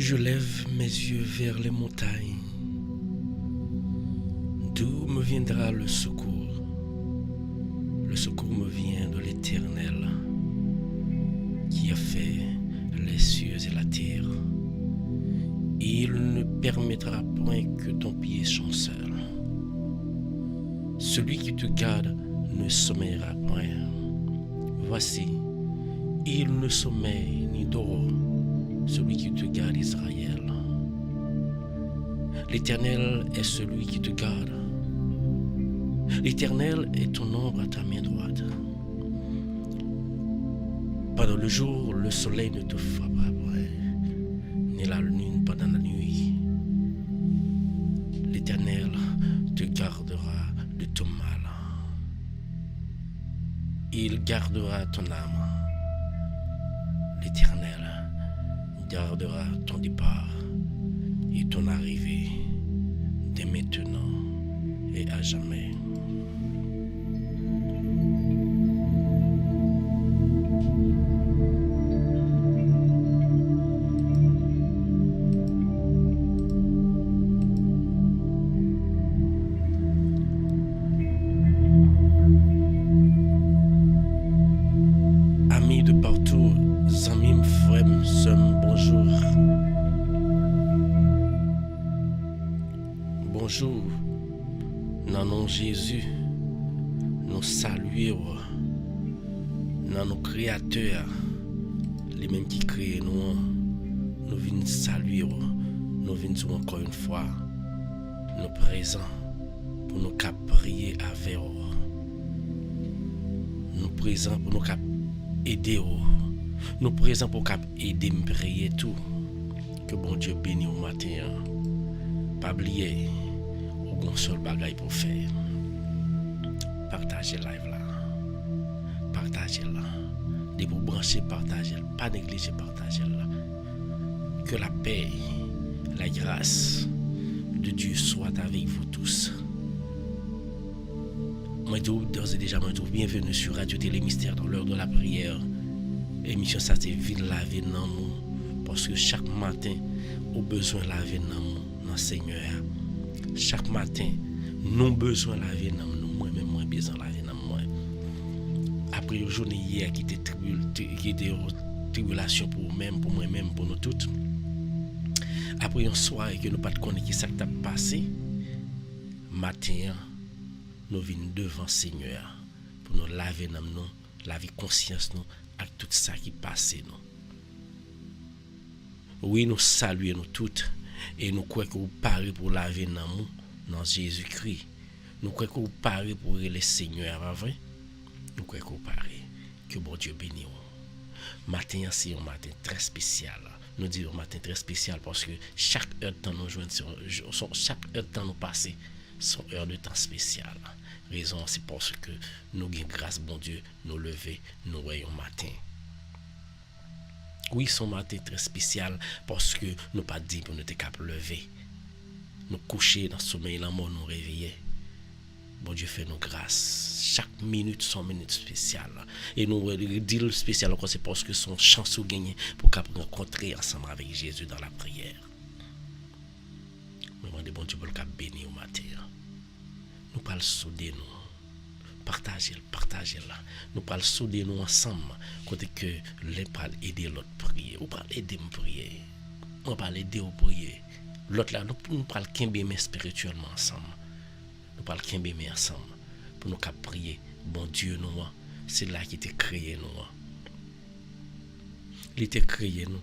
Je lève mes yeux vers les montagnes. D'où me viendra le secours? Le secours me vient de l'Éternel, qui a fait les cieux et la terre. Il ne permettra point que ton pied chancelle. Celui qui te garde ne sommeillera point. Voici, il ne sommeille ni dort, celui qui te garde Israël. L'Éternel est celui qui te garde. L'Éternel est ton ombre à ta main droite. Pendant le jour, le soleil ne te frappera point, ni la lune pendant la nuit. L'Éternel te gardera de tout mal. Il gardera ton âme. L'Éternel gardera ton départ et ton arrivée dès maintenant et à jamais. Amis de partout, amis, frères, sœurs, bonjour. Bonjour, dans nom Jésus, nous saluons, dans nos créateurs, les mêmes qui créent nous venons saluer, nous venons dire encore une fois, nous présents pour nous prier avec vous. Nous présents pour nous aider vous. Nous présents pour aider me prier tout. Que bon Dieu bénisse au matin. Pas oublier, aucun seul bagaille pour faire. Partagez live là. Partagez là. Dès vous brancher, partagez. Pas négliger, partagez là. Que la paix, la grâce de Dieu soit avec vous tous. Moi, d'ores et déjà, bienvenue sur Radio Télé Mystère dans l'heure de la prière. Émission ça c'est vite laver dans nous. Parce que chaque matin, au besoin laver dans nous, dans Seigneur. Chaque matin, nous besoin laver dans nous. Moi-même, moi besoin laver dans moi. Après une journée hier qui était tribulation pour moi-même, pour nous toutes. Après une soirée que nous pas connaître qui ça t'a passé, matin, nous venons devant Seigneur pour nous laver dans nous, laver conscience nous avec tout ça qui passe nous. Oui, nous saluons nous toutes et nous croyons que vous parlez pour laver dans nous dans Jésus-Christ. Nous croyons que vous parlez pour le Seigneur, pas vrai? Nous croyons que vous parlez. Que bon Dieu bénisse. Matin, c'est un matin très spécial. Nous disons un matin très spécial parce que chaque heure de temps nous joignent, chaque heure de temps nous passer, sont heure de temps spécial. Raison, c'est parce que nous avons grâce, bon Dieu, nous lever, nous voyons matin. Oui, son matin très spécial parce que nous pas dit pour nous être capables de lever. Nous coucher dans le sommeil, la mort nous réveiller. Bon Dieu fait nous grâce. Chaque minute, son minute spéciale. Et nous disons le spécial encore, c'est parce que son chance ou gagner pour qu'on rencontrer ensemble avec Jésus dans la prière. Nous demandons bon Dieu pour le cap béni au matin. Nous parlons souder nous. Partagez là. Nous parlons souder nous ensemble. Côté que les parle aider l'autre prier. Ou parle aider me prier. On parle aider au prier. L'autre là, nous parlons qu'un bien spirituellement ensemble. Nous parlons qu'un bien ensemble. Pour nous prier. Bon Dieu nous. C'est là qui t'a créé nous. Il t'a créé nous.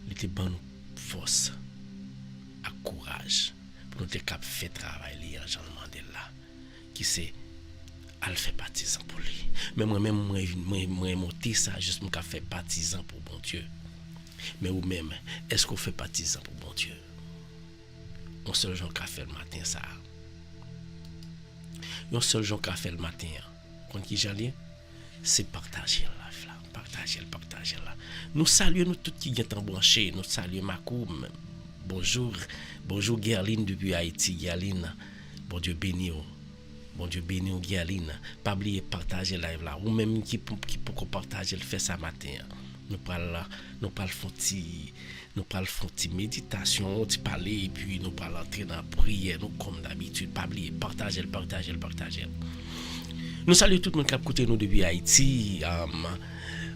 Il t'a donné force. À courage. Pour nous capables de faire travail en Jean Mandela qui c'est à faire partisan pour lui. Mais moi monter ça juste pour faire partisan pour bon Dieu. Mais vous même est-ce qu'on fait partisan pour bon Dieu? Un seul jour qu'a fait le matin ça. Un seul jour qu'a fait le matin. Quand qui j'allais c'est partager là, partager là. Nous saluons nous tous qui sont branchés, nous saluons Makoum. Bonjour Guerline depuis Haïti, Guerline. Bon Dieu béni. Bon Dieu béni Guerline. Pas oublier partager live là ou même qui pour partager le fait ça matin. nous parlons méditation, tu parler et puis nous parlons entrer dans la prière, nous comme d'habitude, pas oublier, partager. Nous saluons tout le monde qui a écouté nous depuis Haïti.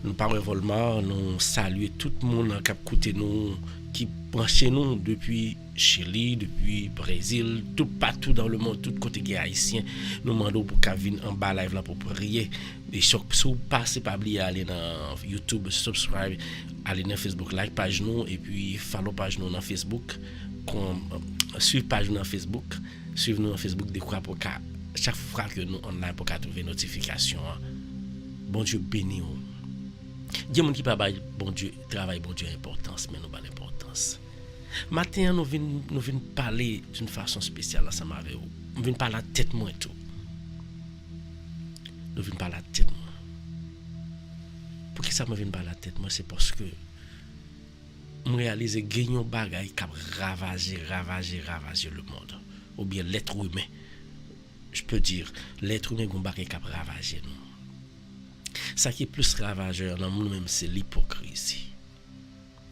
Nous pas revolement, nous saluons tout le monde qui a écouté nous, qui branche nous depuis Chili, depuis Brésil, tout partout dans le monde, tout côté qui est haïtien. Nous demandons pour qu'à venir en bas live là pour prier. Et si vous passez pas oublier aller dans YouTube, subscribe, aller dans Facebook, like page nous et puis follow page nous dans Facebook, suivre page nous dans Facebook, suivre nous dans Facebook de quoi pour qu'à chaque fois que nous online pour qu'à trouver notification. Bon Dieu béni vous. Dieu monde qui pas bon Dieu travail bon Dieu importance mais nous pas l'importance. Matin nous venons parler d'une façon spéciale ensemble avec vous. Nous venons parler la tête moi tout. Nous venons parler la tête moi. Pour qui ça me vient parler la tête moi c'est parce que me réaliser gagnon bagaille qui ravager le monde ou bien l'être humain. Je peux dire l'être humain gon bagaille qui ravager nous. Ça qui est plus ravageur dans nous même c'est l'hypocrisie.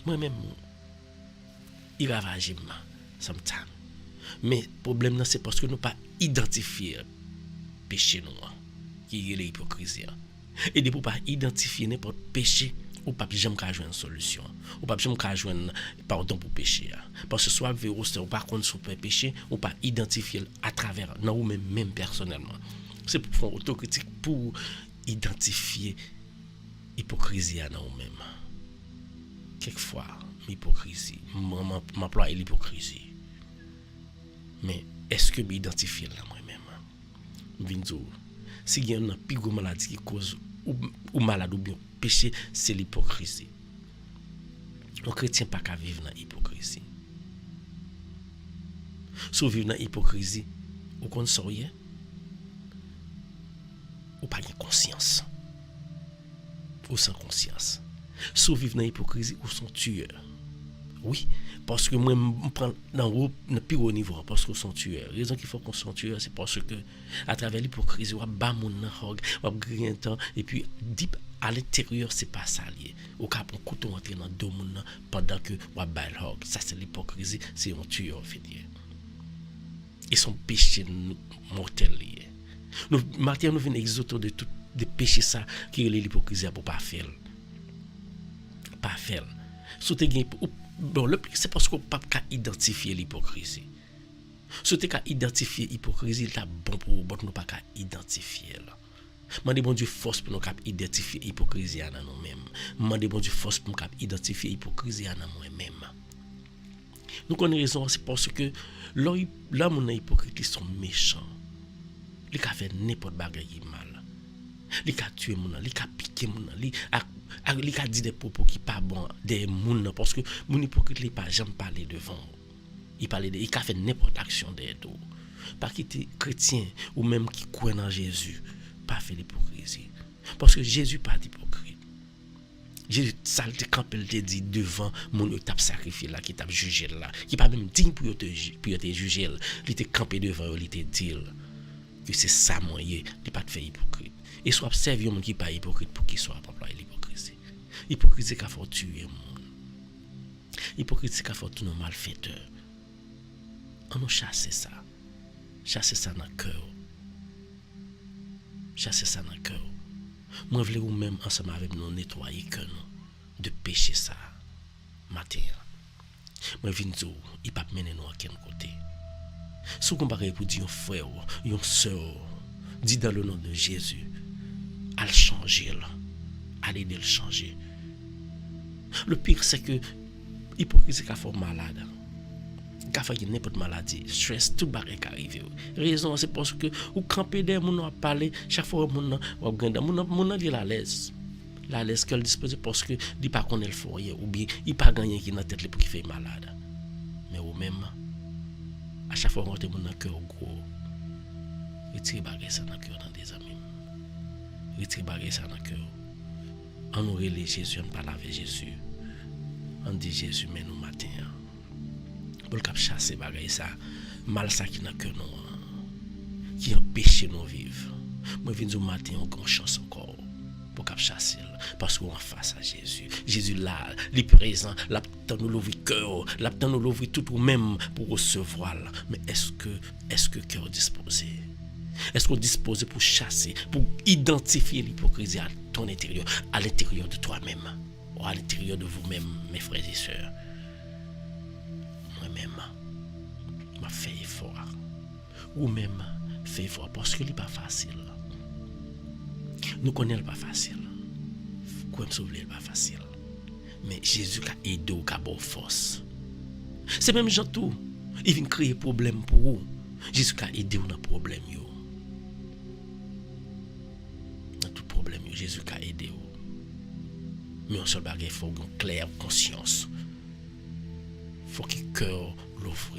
Moi-même il ravage moi sometimes. Mais problème là c'est parce que nous pas identifier péché nous qui est l'hypocrisie. Et de pour pas identifier n'importe péché ou pas jamais ka joindre solution. Ou pas jamais ka joindre pardon pour péché. Parce que soit véro ou pas contre sur péché ou pas identifier à travers non ou même personnellement. C'est pour faire autocritique pour identifier hypocrisie à nous-mêmes. Quelquefois, l'hypocrisie, m'emploie l'hypocrisie. Mais est-ce que m'identifier là moi-même? Vinzo, si il y a une plus grande maladie qui cause ou malade ou bien péché, c'est l'hypocrisie. Un chrétien pas qu'à vivre dans l'hypocrisie. Si vous vivez dans l'hypocrisie, vous connaissez ou pas de conscience ou sans conscience. Si vous vivez dans l'hypocrisie ou sont tueurs. Oui, parce que moi je prends dans le plus haut niveau parce que sont tueurs. La raison qu'il faut qu'on soit tueur c'est parce que à travers l'hypocrisie on ba mon nan hog, on grien temps et puis deep à l'intérieur c'est pas ça lié. Au cas on couteau entrer dans deux moun pendant que on ba le hog. Ça c'est l'hypocrisie, c'est un tueur en fait. Et son péché mortel lié. Nous matin nous venons exhorter de tout de péché ça qui est l'hypocrisie pour pas faire. Pas faire. Sauter gain bon le c'est parce qu'on pas qu'à identifier l'hypocrisie. Sauter qu'à identifier l'hypocrisie là bon pour nous pas qu'à identifier là. Mandez bon Dieu force pour nous cap identifier l'hypocrisie dans nous-mêmes. Mandez bon Dieu force pour nous cap identifier l'hypocrisie dans nous-mêmes. Nous connaissons raison c'est parce que l'homme hypocrite ils sont méchants. Li ka fait n'importe bagaille mal. Li ka tuer moun, li ka piquer moun, li ka dit des propos qui pas bon des moun parce que moun hypocrite li pas jamais parler devant. Il ka fait n'importe action derrière tout. Pas qui était chrétien ou même qui croit en Jésus, pas fait l'hypocrisie. Parce que Jésus pas d'hypocrite. Jésus ça te campé te dit devant moun t'a sacrifié là qui t'a jugé là, qui pas même digne pour te juger, il te campé devant, il te dit que c'est ça moyen de pas faire hypocrite et soit observer un monde qui pas hypocrite pour qu'il soit employer l'hypocrisie. Hypocrisie qu'a fait tuer monde. Hypocrisie qu'a fait tout nos malfaiteurs. On nous chasser ça dans cœur. Chasser ça dans cœur. Moi voulais ou même ensemble avec nous nettoyer cœur nous de péché ça matin. Moi vinn dire il pas mener nous à quel côté. Si vous comparez pour dire un frère, une soeur, dit dans le nom de Jésus, à le changer, à l'aider à le changer. Le pire, c'est que l'hypocrisie a fait malade. Il a fait n'importe maladie, stress, tout barré qui arrive. Raison, c'est parce que vous campez des gens à parler, chaque fois que vous avez la l'aise. La l'aise qu'elle dispose parce que il pas connaît le foyer, ou bien il pas gagné qui dans la tête pour qu'il fait malade. Mais ou même, à chaque fois qu'on te mon cœur gros, retirez bagay ça dans cœur dans des amis. Retirez bagay ça dans cœur. On nous relève Jésus, on parle avec Jésus. On dit Jésus mais nous matin. Pour le cap chasser bagay ça, mal ça qui dans cœur nous, qui empêche nous vivre. Moi viens du matin on grand chance encore. pour cap chasser parce qu'on face à Jésus. Jésus là, il est présent, là nous l'ouvrir cœur, là nous l'ouvrir tout ou même pour recevoir. Mais est-ce que cœur disposé? Est-ce qu'on est disposé pour chasser, pour identifier l'hypocrisie à ton intérieur, à l'intérieur de toi-même, ou à l'intérieur de vous-même, mes frères et sœurs? Moi-même, m'a fait effort. Ou même fait effort parce que ce n'est pas facile. Nous connaissons pas facile. Comme sauver pas facile. Mais Jésus a aidé au cabot force. C'est même gens tout. Il vient créer problème pour vous. Jésus a aidé dans problème yo. Dans tout problème yo, Jésus a aidé vous. Mais on seul bagage faut une claire conscience. Faut que le cœur l'ouvre.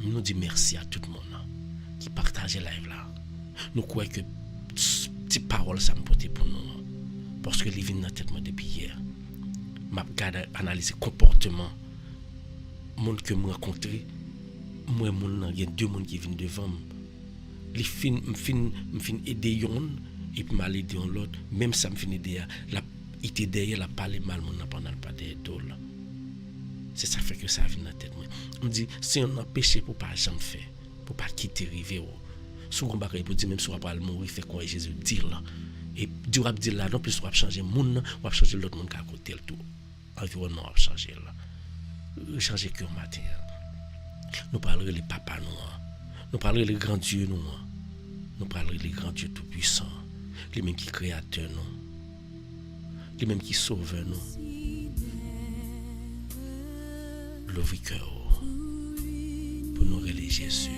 Nous disons merci à tout le monde qui partage la live là. Nous croyons que ces paroles ça me porte pour nous. Parce que les viennent dans la tête depuis hier. Je vais analyser le comportement. Les gens que je rencontre, moi, il y a deux personnes qui viennent devant moi. Je fin aider yon et puis mal aider l'autre. Même ça me fin aider. Il était derrière, la parler mal pendant le pas derrière tout. C'est ça fait que ça vient dans la tête. On dit, si on a péché pour ne pas jamais faire, pour ne pas quitter river. Si on va dire, même si on va mourir, fait quoi Jésus dit là. Et Dieu va dire là, non plus on va changer le monde, on va changer l'autre monde qui a côté le tout. Environnement va changer là. Changer cœur matin. Nous parlerons les papas nous parlerons les grands dieux nous parlerons les grands dieux tout puissants, les mêmes qui créateurs nous, les mêmes qui sauveurs nous. L'ouvrir cœur pour nous relayer Jésus.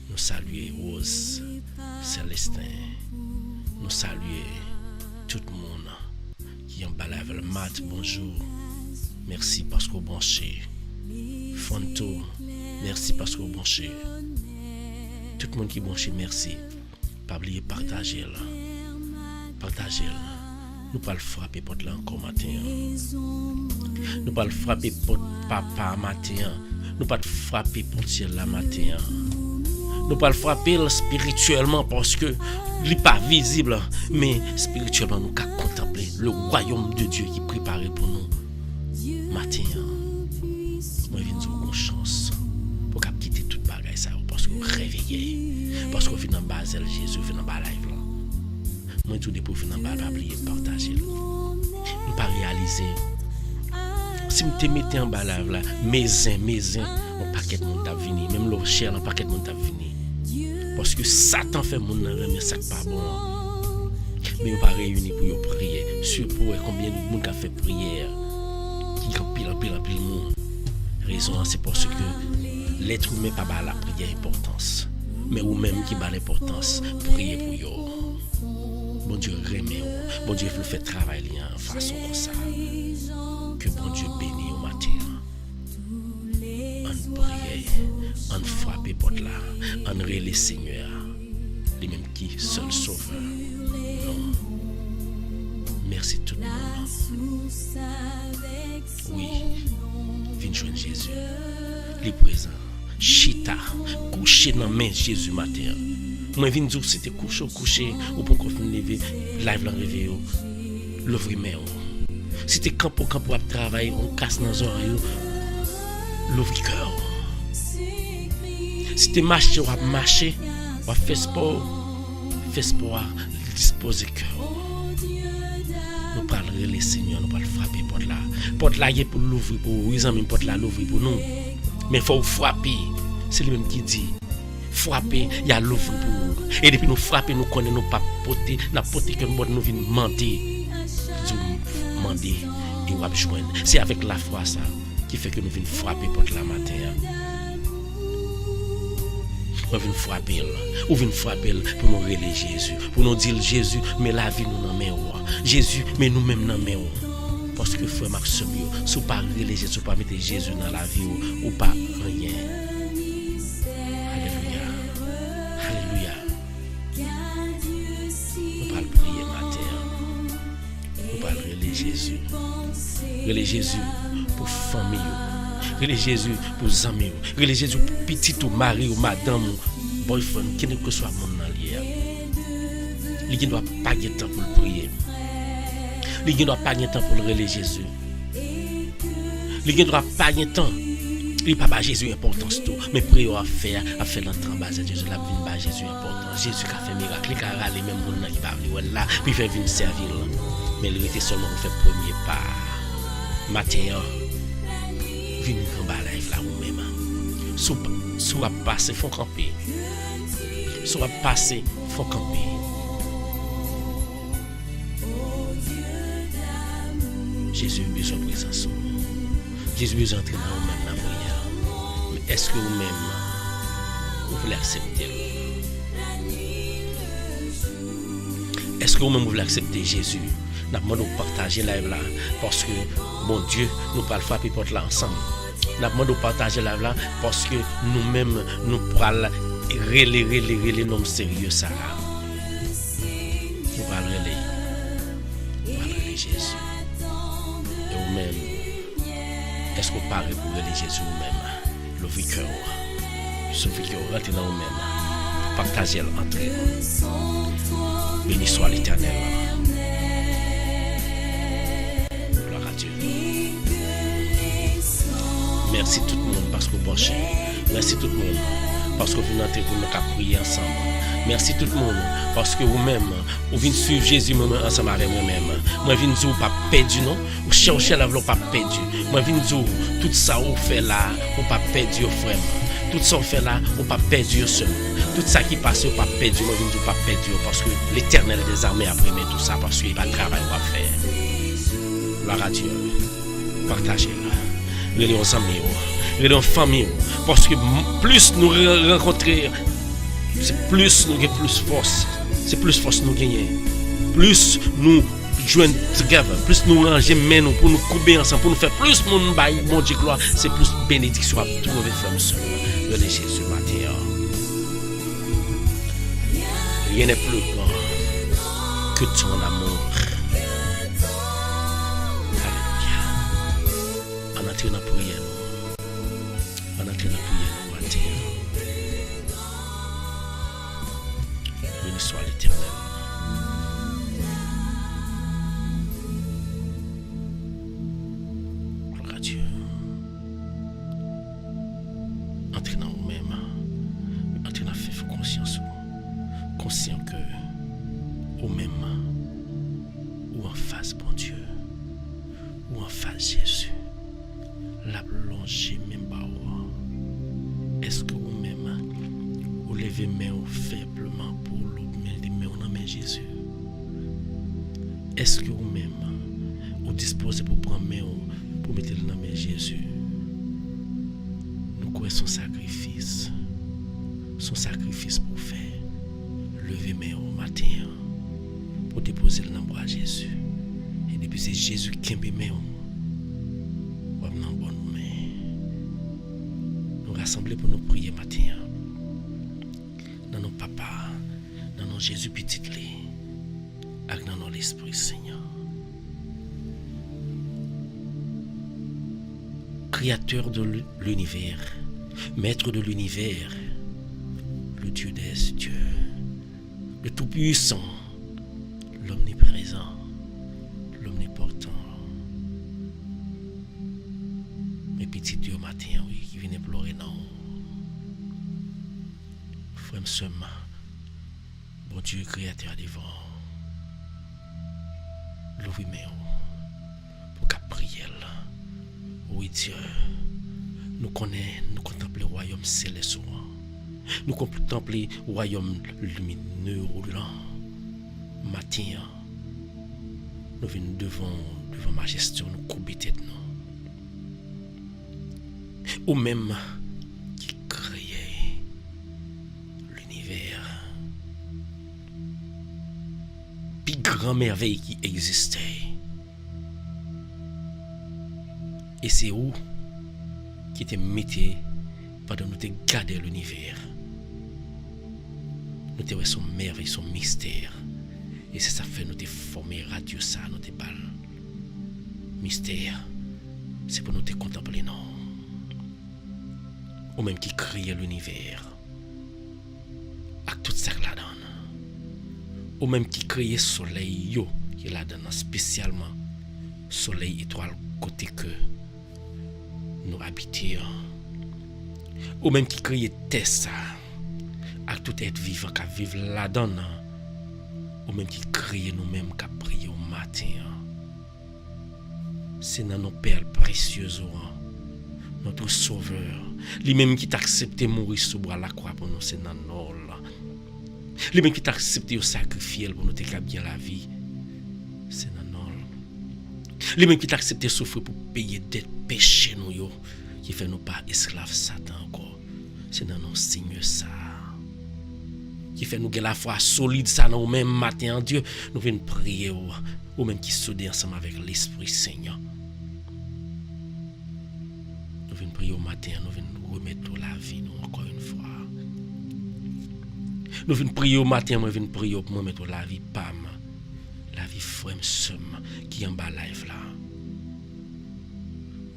Nous saluer Rose, Célestin, nous saluer tout le monde qui en bas avec le mat. Bonjour, merci parce que vous branchez. Fonto, merci parce que vous branchez. Tout le monde qui branche, merci. Pas oublier partager là. Partagez là. Nous pas le frapper porte là encore matin. Nous pas le frapper porte papa matin. Nous pas le frapper porte ciel là matin. Nous pas le frapper spirituellement parce que il n'est pas visible, mais spirituellement nous pouvons contempler le royaume de Dieu qui est préparé pour nous matin. Moi je viens de chance pour quitter toute bagaille ça parce que vous réveillez, parce que vous venez en bas Jésus, vous venez en bas live là. Moi tout pour venir en bas pas oublier partager. Nous pas réaliser. Si me te mettez en bas live là, mes un paquet de monde t'a venir, même le cher un paquet de monde t'a venir. Parce que Satan fait mon mais ça pas bon. Mais on pas réunir pour prier. Surtout combien de monde qui a fait prière, qui en pile monde. Raison c'est parce que l'être humain pas la prière importance, mais ou même qui bat l'importance prier pour yo. Bon Dieu remet, bon Dieu veut faire travail en façon comme ça. Que bon Dieu bénisse au matin. On prie, on frappe porte là, on relève Seigneur, les mêmes qui seul sauveur. Non. Merci tout le monde. Oui, viens joindre Jésus. Les présents, chita, couché dans main Jésus matin. Moi viens dire c'était couché ou pour qu'on lever, live la réveil, l'ouvrir main. Si tu es camp pour travailler, on casse dans les oreilles, l'ouvre cœur. Si tu marches, on va marcher, on va faire sport, disposer cœur. Nous parlerons les Seigneurs, nous parlons frapper porte là. Porte là, il est pour l'ouvrir pour vous, ils ont mis porte là l'ouvrir pour nous. Mais il faut frapper. C'est lui-même qui dit. Frapper, il y a l'ouvrir pour vous. Et depuis nous frapper, nous connaissons, nous pas porter, que nous venons demander. Demander et on va joindre. C'est avec la foi ça qui fait que nous venons frapper porte la matin. On vient frapper, on vient frapper pour nous relayer Jésus, pour nous dire Jésus, mais la vie nous dans main Jésus, mais nous même dans main. Parce que frère Maxime, si vous pas relayer Jésus, si vous pas mettre Jésus dans la vie ou pas rien. Alléluia. Alléluia. On va le prier matin. On va relayer Jésus. Relayer Jésus pour famille. Relayer Jésus pour amis. Relayer Jésus pour petit ou mari ou madame ou boyfriend, qui ne que soit mon allié. il ne doit pas de temps pour le prier. Il ne doit pas de temps pour le relayer Jésus. Il ne doit pas de temps. Il n'y a pas Jésus importance tout, mais prier à faire l'entrée en bas de Jésus, la vie de Jésus important. Jésus qui a fait miracle, il a râlé même monde qui va venir là, puis fait venir servir là. Mais il était seulement pour faire premier pas. Matin, venez en bas live là vous-même. Sous à passer, faut camper. Sous à passer, faut camper. Jésus a besoin de présence. Jésus a besoin d'entrer dans vous-même dans la prière. Mais est-ce que vous-même, vous voulez accepter? Est-ce que vous-même, vous voulez accepter Jésus? Nous demandons de partager live là. Parce que, mon Dieu, nous parlons frapper porte là ensemble. Nous demandons de partager live là. Parce que nous-mêmes, nous parlons relayer nos sérieux ça. Nous parlons relayer Jésus. Et vous-même, est-ce que vous parlez pour relayer Jésus vous-même? Le cœur. Sauf que rentrez dans vous-même. Partagez l'entrée. Béni soit l'Éternel. Gloire à Dieu. Merci tout le monde parce que vous branchez. Merci tout le monde parce que vous venez entrer pour nous prier ensemble. Merci tout le monde parce que vous-même, vous venez suivre Jésus ensemble avec moi-même. Moi, je viens dire pas perdu, non? Vous cherchez la vie, pas perdu. Moi, je viens dire tout ça, vous fait là, vous pas perdu, frère. Tout ça, vous fait là, vous pas perdu seul. Tout ça qui passe, vous pas perdu. Moi, je viens dire pas perdu parce que l'Éternel des armées a pris tout ça parce qu'il n'y a pas de travail à faire. Gloire à Dieu. Partagez-le. Relez aux amis, relez aux familles. Parce que plus nous rencontrons, c'est plus nous gagnons plus force. C'est plus force nous gagner. Plus nous joignons together, plus nous ranger main pour nous couper ensemble, pour nous faire plus mon bail, mon Dieu gloire, c'est plus bénédiction à trouver femme seule. Relez Jésus matin. Rien n'est plus grand que ton amour. Alléluia. En entrant dans la prière. En entrant dans la prière matin. Béni soit l'Éternel. Gloire à Dieu. Entrez dans vous-même. Entrez dans la fait conscience. Conscient que vous-même ou en face bon Dieu ou en face Jésus la plongée même bas. Est-ce que vous-même vous levez main faiblement pour les mains dans main Jésus? Est-ce que vous-même vous disposez pour prendre main pour mettre dans main Jésus? Nous croyons son sacrifice pour faire. Levez main au matin pour déposer le nom à Jésus. Et depuis c'est Jésus qui aime main. On va dans bonne main. Nous rassembler pour nous prier matin. Dans nos papas, dans nos Jésus petit lit, avec dans nos l'Esprit Seigneur. Créateur de l'univers, maître de l'univers, le Dieu des dieux. Le Tout-Puissant, l'Omniprésent, l'Omniportant. Mes petits dieux matin, oui, qui viennent pleurer, non. Frère, seulement, bon Dieu, créateur des vents, l'ouvre-moi pour qu'à prier là. Oui, Dieu, nous connaissons, nous contemplons le royaume céleste. Nous contemplons le royaume lumineux roulant. Matin, nous venons devant majesté, nous couper tête nous. Ou même qui créait l'univers. Puis grand merveille qui existait. Et c'est où qui était mis pendant que nous gardé l'univers. Nous avons son merveille, son mystère. Et c'est ça fait nous former radio ça, nous te parle. Mystère, c'est pour nous te contempler, non. Ou même qui crée l'univers. Avec tout ça là-dedans. Ou même qui crée soleil yo, qui là dedans spécialement soleil étoile côté que nous habitons. Ou même qui crée terre ça, à tout être vivant qui vivre là-dedans. Ou même qui crée nous-mêmes qui prions au matin. C'est dans nos perles précieuses, notre sauveur. Lui-même qui t'a accepté mourir sous bois la croix pour nous, c'est dans nous. Lui-même qui t'a accepté au sacrifier pour nous te bien la vie, c'est dans nous. Lui-même qui t'a accepté souffrir pour payer dette péché nous yo, qui fait nous pas esclaves Satan encore. C'est dans nos signes ça. Qui fait nous la foi solide ça dans même matin en Dieu, nous venons prier ou même qui soudé ensemble avec l'Esprit Seigneur. Nous venons prier au matin, nous venons remettre la vie nous encore une fois. Nous venons prier au matin, nous venons prier pour nous mettre la vie pam, la vie frère somme qui en bas live là.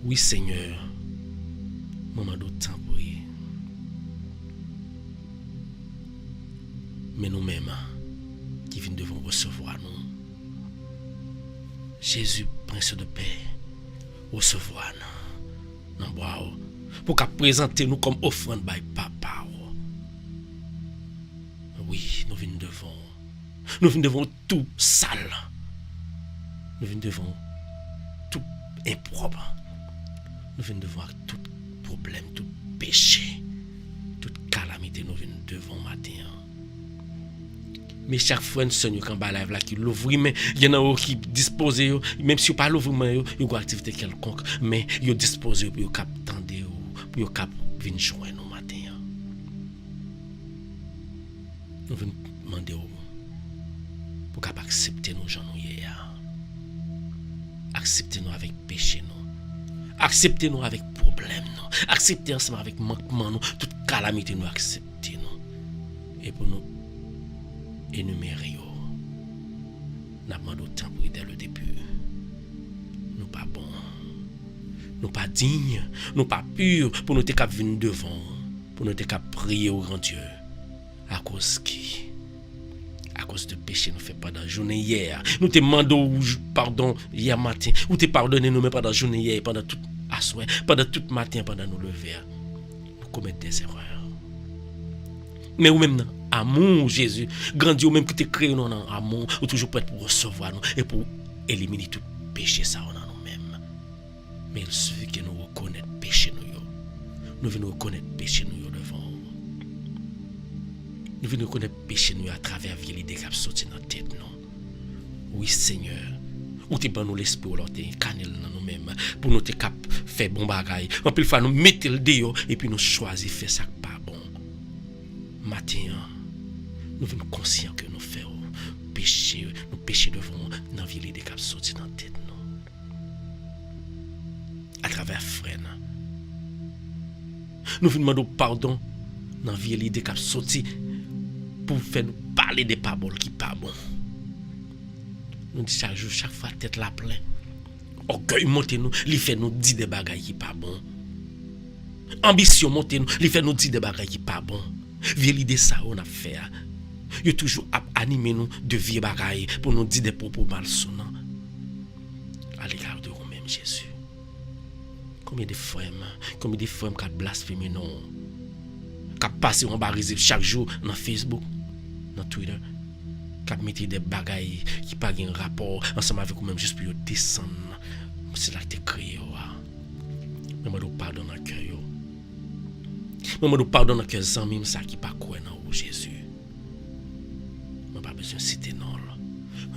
Oui Seigneur, moment d'autant prier. Mais nous-mêmes, qui venons devons recevoir nous. Jésus, Prince de paix, recevoir nous. Nous bois, pour qu'à présenter nous comme offrande by Papa. Oui, nous venons devant. Nous venons devant tout sale. Nous venons devant tout impropre. Nous venons devant tout problème, tout péché, toute calamité. Nous venons devant matin. Mais chaque fois, Seigneur, quand on là qui l'ouvre, mais il y en a qui disposent, même si vous ne l'ouvrez pas, il y a une activité quelconque, mais ils disposent pour qu'ils attendent, pour qu'ils viennent joindre nous matin. Nous venons demander pour qu'ils acceptent nos gens hier. Acceptez-nous avec péché, nous. Acceptez-nous avec problème, nous. Acceptez ensemble avec manquement, nous. Toute calamité, nous acceptez-nous. Et pour nous énumérer, nous demandons autant pour dès le début. Nous pas bons, nous pas dignes, nous pas purs pour nous être venir devant, pour nous être prier au grand Dieu. À cause qui? À cause de péché nous fait pendant la journée hier. Nous te demandons pardon hier matin. Ou te pardonner nous même pendant la journée hier, pendant tout soir, pendant tout matin, pendant nous lever. Nous commettons des erreurs. Mais ou même dans amour Jésus, grand Dieu même qui te créé nous en amour, ou toujours prêt pour recevoir nous et pour éliminer tout péché ça en nous-mêmes. Mais il suffit que nous reconnaissons péché nous. Nous venons reconnaître péché nous devant. Nous venons reconnaître péché nous à travers la vie qui a sorti dans la tête nous. Oui Seigneur, ou te ban nous l'esprit ou l'autre canel dans nous-mêmes pour nous te cap faire bon bagaille. En plus fois nous mettre le dehors et puis nous choisir faire ça pas bon. Matin, nous venons conscients que nous faisons péché, nous péchons devant dans la vie qui a sorti dans la tête nous. À travers frère. Nous venons demander pardon dans la vie qui a sorti pour faire nous parler des paroles qui pas bon. Nous disons chaque jour, chaque fois tête la plein. Orgueil monte nous, il fait nous dire des bagailles qui pas bon. Ambition monte nous, il fait nous dire des bagailles qui pas bon. Vieille idée ça on a fait. Il toujours animé nous de vieilles bagailles pour nous dire des propos malsonnants. À l'égard de nous-mêmes Jésus. Combien de femmes qui blasphèment non, qui passent en barisé chaque jour dans Facebook, dans Twitter, qui mettent des bagailles qui pas de rapport ensemble avec vous-même juste pour descendre. C'est là que tu es créé. Mais je pardonne dans le cœur. Mais je pardonne dans le cœur sans même ça qui pas quoi dans Jésus. Je n'ai pas besoin de citer non.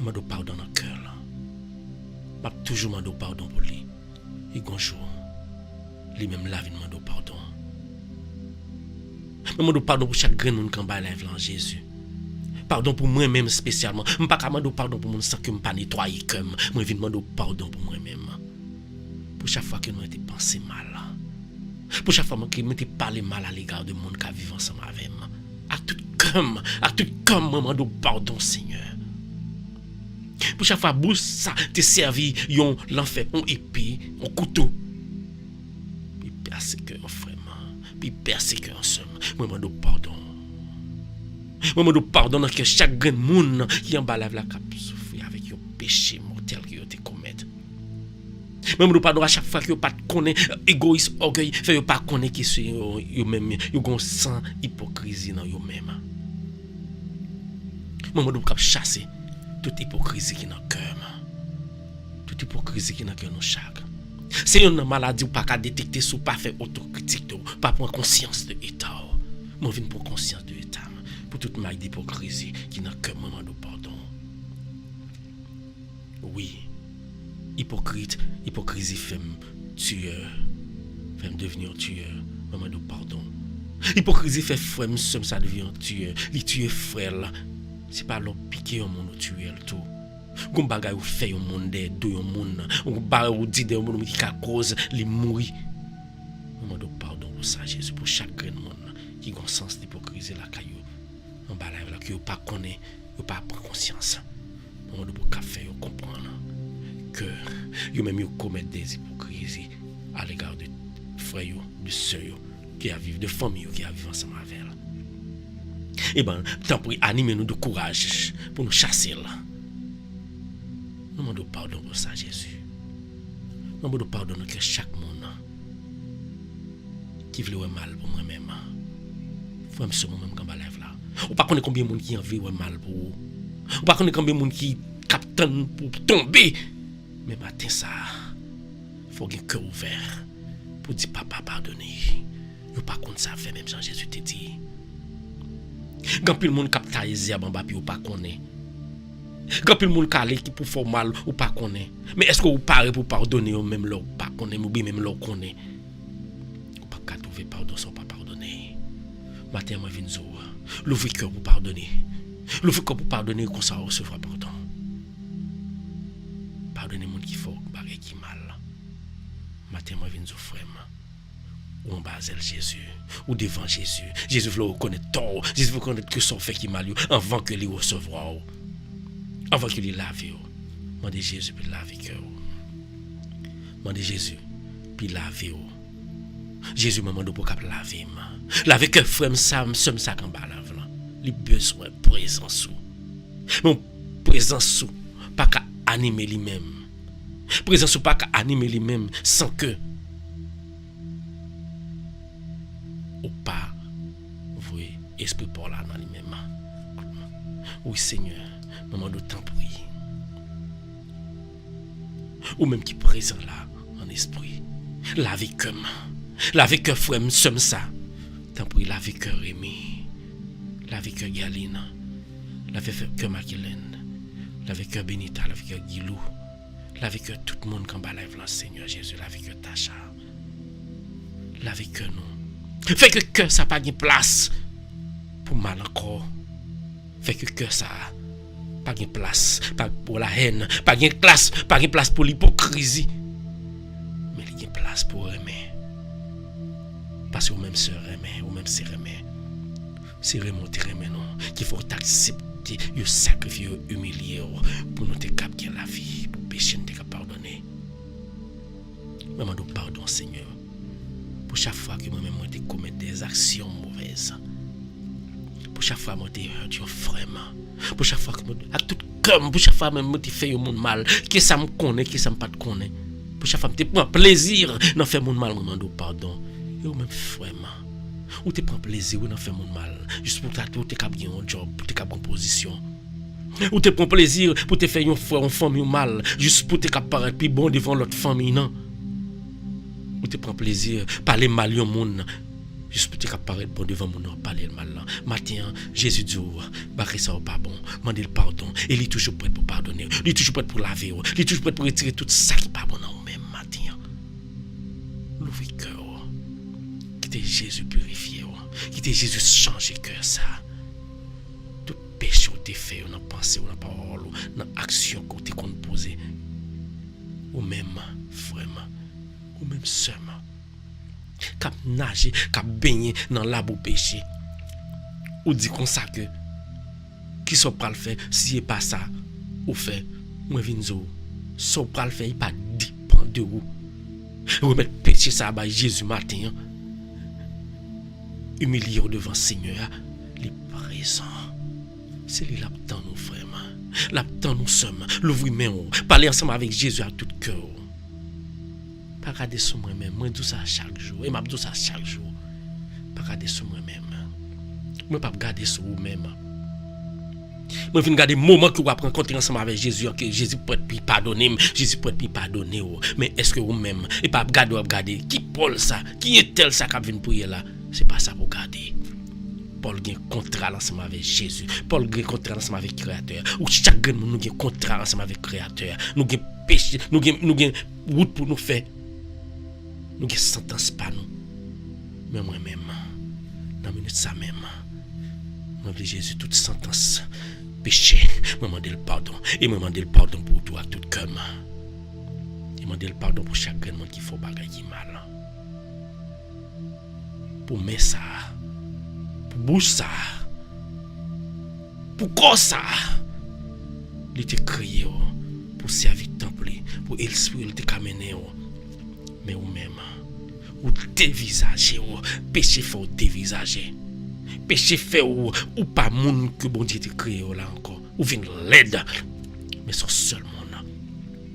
Mais je pardonne dans le cœur. Je toujours demandé pardon pour lui. Et un jour, lui-même la vie demande pardon. Je demande pardon pour chaque grain de monde qui est live en Jésus. Pardon pour moi-même spécialement. Je ne peux pas demander pardon pour moi sans que je ne pas nettoyer comme. Je viens demander pardon pour moi-même. Pour chaque fois que nous avons pensé mal. Pour chaque fois que nous avons parlé mal à l'égard de monde qui vit ensemble avec moi. À tout comme, je demande pardon Seigneur. Pour chaque fois que ça te servi, l'enfer, on épée, on couteau. Puis persécuter un frère, puis persécuter un somme. Moi, je demande pardon. Moi me pardonne que chaque grand monde qui en bas la cap souffrir avec un péché mortel que yo te commettre. Moi me pardonne à chaque fois que yo pas connaît égoïsme orgueil fait yo pas connaît que c'est yo même yo gon sans hypocrisie dans yo même. Moi me cap chasser toute hypocrisie qui dans cœur. Toute hypocrisie qui dans cœur nous chaque. C'est une maladie ou pas qu'à détecter sous pas faire autocritique pas prendre conscience de état. Moi viens pour conscience de état pour toute ma d'hypocrisie qui n'a que moment de pardon. Oui. Hypocrisie fait tueur, fait devenir tueur, moment de pardon. Hypocrisie fait frère ça devient tueur, il tue frère là. C'est pas l'homme piqué au monde tueur tout. Gon bagay ou fait au monde de au monde, on ba ou dit de monde qui cause li mourir. Moment de pardon pour ça Jésus pour chaque monde qui a un sens d'hypocrisie la caillou. En bas là que pas connaît, pas prendre conscience. Moment de pour faire comprendre que yo même yo commettre des hypocrisies à l'égard de frères de sœurs qui a vivre de famille qui a vivre ensemble avec elle. Et ben tant pour animer nous de courage pour nous chasser là. Nous demandons pardon pour ça Jésus. Nous demandons pardon que chaque monde qui veut mal pour moi-même. Faut me ce moment quand ba lève là. Ou pas connaît combien de monde qui envie mal pour vous. Ou pas connaît combien de monde qui capitaine pour tomber. Mais matin ça, faut un cœur ouvert pour dire papa pardonnez. Yo pas contre ça fait même Jean Jésus te dit. Quand pile monde capitaliser en bas puis ou pas connaît. Quand pile monde calé qui pour faire mal ou pas connaît. Mais est-ce que vous parlez pour pardonner ou même là pas connaît ou bien même là connaît. Ou pas qu'à trouver pardon sans pas pardonner. Matin moi vinn zo. L'ouvrir cœur pour pardonner. L'ouvrir cœur pour pardonner comme ça recevoir pardon. Pardonnez monde qui faut bagay qui mal. Matin moi vinn zo frère. Ou en bas Jésus, ou devant Jésus. Jésus veut reconnaître tort. Jésus veut reconnaître que son fait qui mal avant que lui recevoir. Avant que lui lave. Mandez Jésus puis laver cœur. Mandez Jésus puis laver. Jésus m'a demandé pour qu'il laver. Laver cœur frère ça somme ça quand bas lave là. Les besoin présence. Mon présence pas qu'à animer lui-même. Présence pas qu'à animer lui-même sans que ou pas voyez esprit pour là dans lui-même. Oui Seigneur, maman de temps prie. Ou même qui présent là en esprit. Laver cœur frère somme ça. Tant prie laver cœur Rémi. Laver cœur Galine. Laver cœur Maquilène. Laver cœur Benita, laver cœur Guilou. Laver cœur tout le monde quand ba lève là Seigneur Jésus, laver cœur Tacha. Laver cœur nous. Fait que cœur ça pas de place pour mal encore. Fait que cœur ça pas de place pour la haine, pas de place pour l'hypocrisie. Mais il y a place pour aimer. Parce que même sœur aimer, ou même c'est aimer. C'est remonter aimer non, qu'il faut accepter, le sacrifice humilier pour nous te capter la vie, pour pécher nous te pardonner. Maman nous pardon Seigneur. Pour chaque fois que moi-même je commets des actions mauvaises, pour chaque fois que je hurt un frère, pour chaque fois que à tout cœur, pour chaque fois que je fais un monde mal, que ça me connaît, que ça me pas te connaît, pour chaque fois que je prends plaisir dans faire mon mal, je demande pardon. Et même frère, ou tu prends plaisir dans faire mon mal, juste pour te gagner un job, pour te gagner une position. Ou tu prends plaisir pour te faire un frère, une famille mal, juste pour te paraître plus bon devant l'autre famille, non? Ou tu prends plaisir parler mal au monde juste pour te apparaître bon devant mon nom parler mal là. Matin Jésus dit barrer ça pas bon, demander le pardon et il est toujours prêt pour pardonner, il est toujours prêt pour laver, il est toujours prêt pour retirer tout ça qui pas bon dans même matin. L'ouvrir cœur. Quitter Jésus purifier, quitter Jésus changer cœur ça. Tout péché ou t'es fait, dans pensée ou dans parole, dans action que tu compte poser. Ou même frère ou même seulement cap nager, cap baigner dans l'arbre péché. Ou dit comme ça que qui sont pas le faire si c'est pas ça ou fait moi vinzo sont pas le faire il pas dépend de vous. Remettre péché ça à Jésus matin. Humilier devant Seigneur, les présents. C'est lui l'attend nous frères. L'attend nous sommes. L'ouvrir main. Parler ensemble avec Jésus à tout cœur. Pas regarder sur moi-même. Moi dis ça chaque jour. Et m'a dis ça chaque jour. Pas regarder sur moi-même. Moi pas regarder sur vous-même. Moi viens regarder moment que vous avez rencontré ensemble avec Jésus que Jésus peut être pardonner, Jésus peut être pardonner. Mais est-ce que vous-même et pas regarder qui Paul ça, qui est tel ça qui vient prier là, c'est pas ça pour garder. Paul a un contrat ensemble avec Jésus. Paul a un contrat ensemble avec le Créateur. Ou chaque monde nous a un contrat ensemble avec le Créateur. Nous avons péché, nous avons route pour nous faire. Nous avons sentence pas nous. Mais moi-même, dans la minute ça même, moi je Jésus toute sentence péché, moi demande le pardon et moi demande le pardon pour toi tout cœur. Et demande le pardon pour chaque monde qui fait bagaille qui mal. Pour mettre ça, pour bouche ça, pour corps ça, il était créé pour servir le temple, pour l'esprit il t'a amené. Mais ou même, ou dévisager, péché faut dévisager. Péché fait ou pas monde que bon Dieu t'a créé là encore. Ou vient l'aide. Mais son seul monde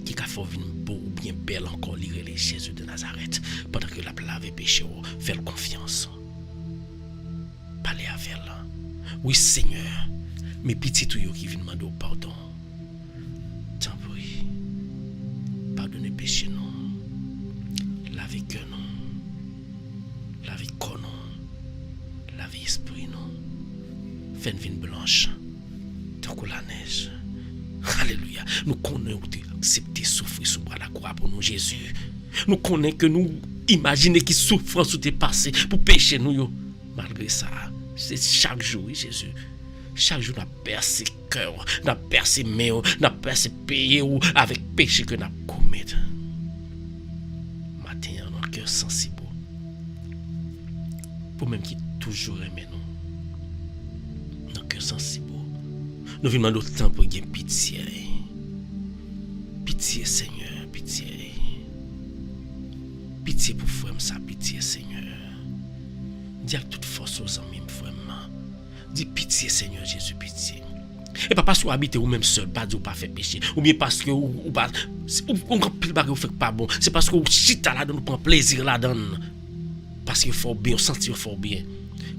qui a fait venir beau ou bien belle encore lire les Jésus de Nazareth. Pendant que la lavé péché ou faire confiance. Parler avec elle. Oui Seigneur. Mes petits tuyaux qui viennent demander pardon. Tant pis. Pardonnez péché non. Lavez cœur non. Lavez corps non. Lavez esprit non. Faites une vine blanche. Tant que la neige. Alléluia. Nous connaissons accepter souffrir sous bras la croix pour nous Jésus. Nous connaissons que nous imaginons qui souffrance t'est passé pour pécher nous. Malgré ça, c'est chaque jour oui, Jésus. Chaque jour, nous avons percé cœur, nous avons percé main, nous avons percé pays avec péché que nous avons commis. Maintenant, notre cœur sensible. Pour même qui toujours aimé nous. Notre cœur sensible. Nous venons demander autant pour gagner pitié. Pitié, Seigneur, pitié. Pitié pour frère, ça, pitié, Seigneur. Dis avec toute force aux amis, frère. Dis pitié, Seigneur Jésus, pitié. Et pas parce que vous habitez ou même seul, pas dire pas faire péché. Ou bien parce que ou pas. Ou grand pile bagage vous fait pas bon. C'est parce que vous chita là-dedans, vous prenez plaisir là-dedans. Parce qu'il faut bien, sentir fort bien.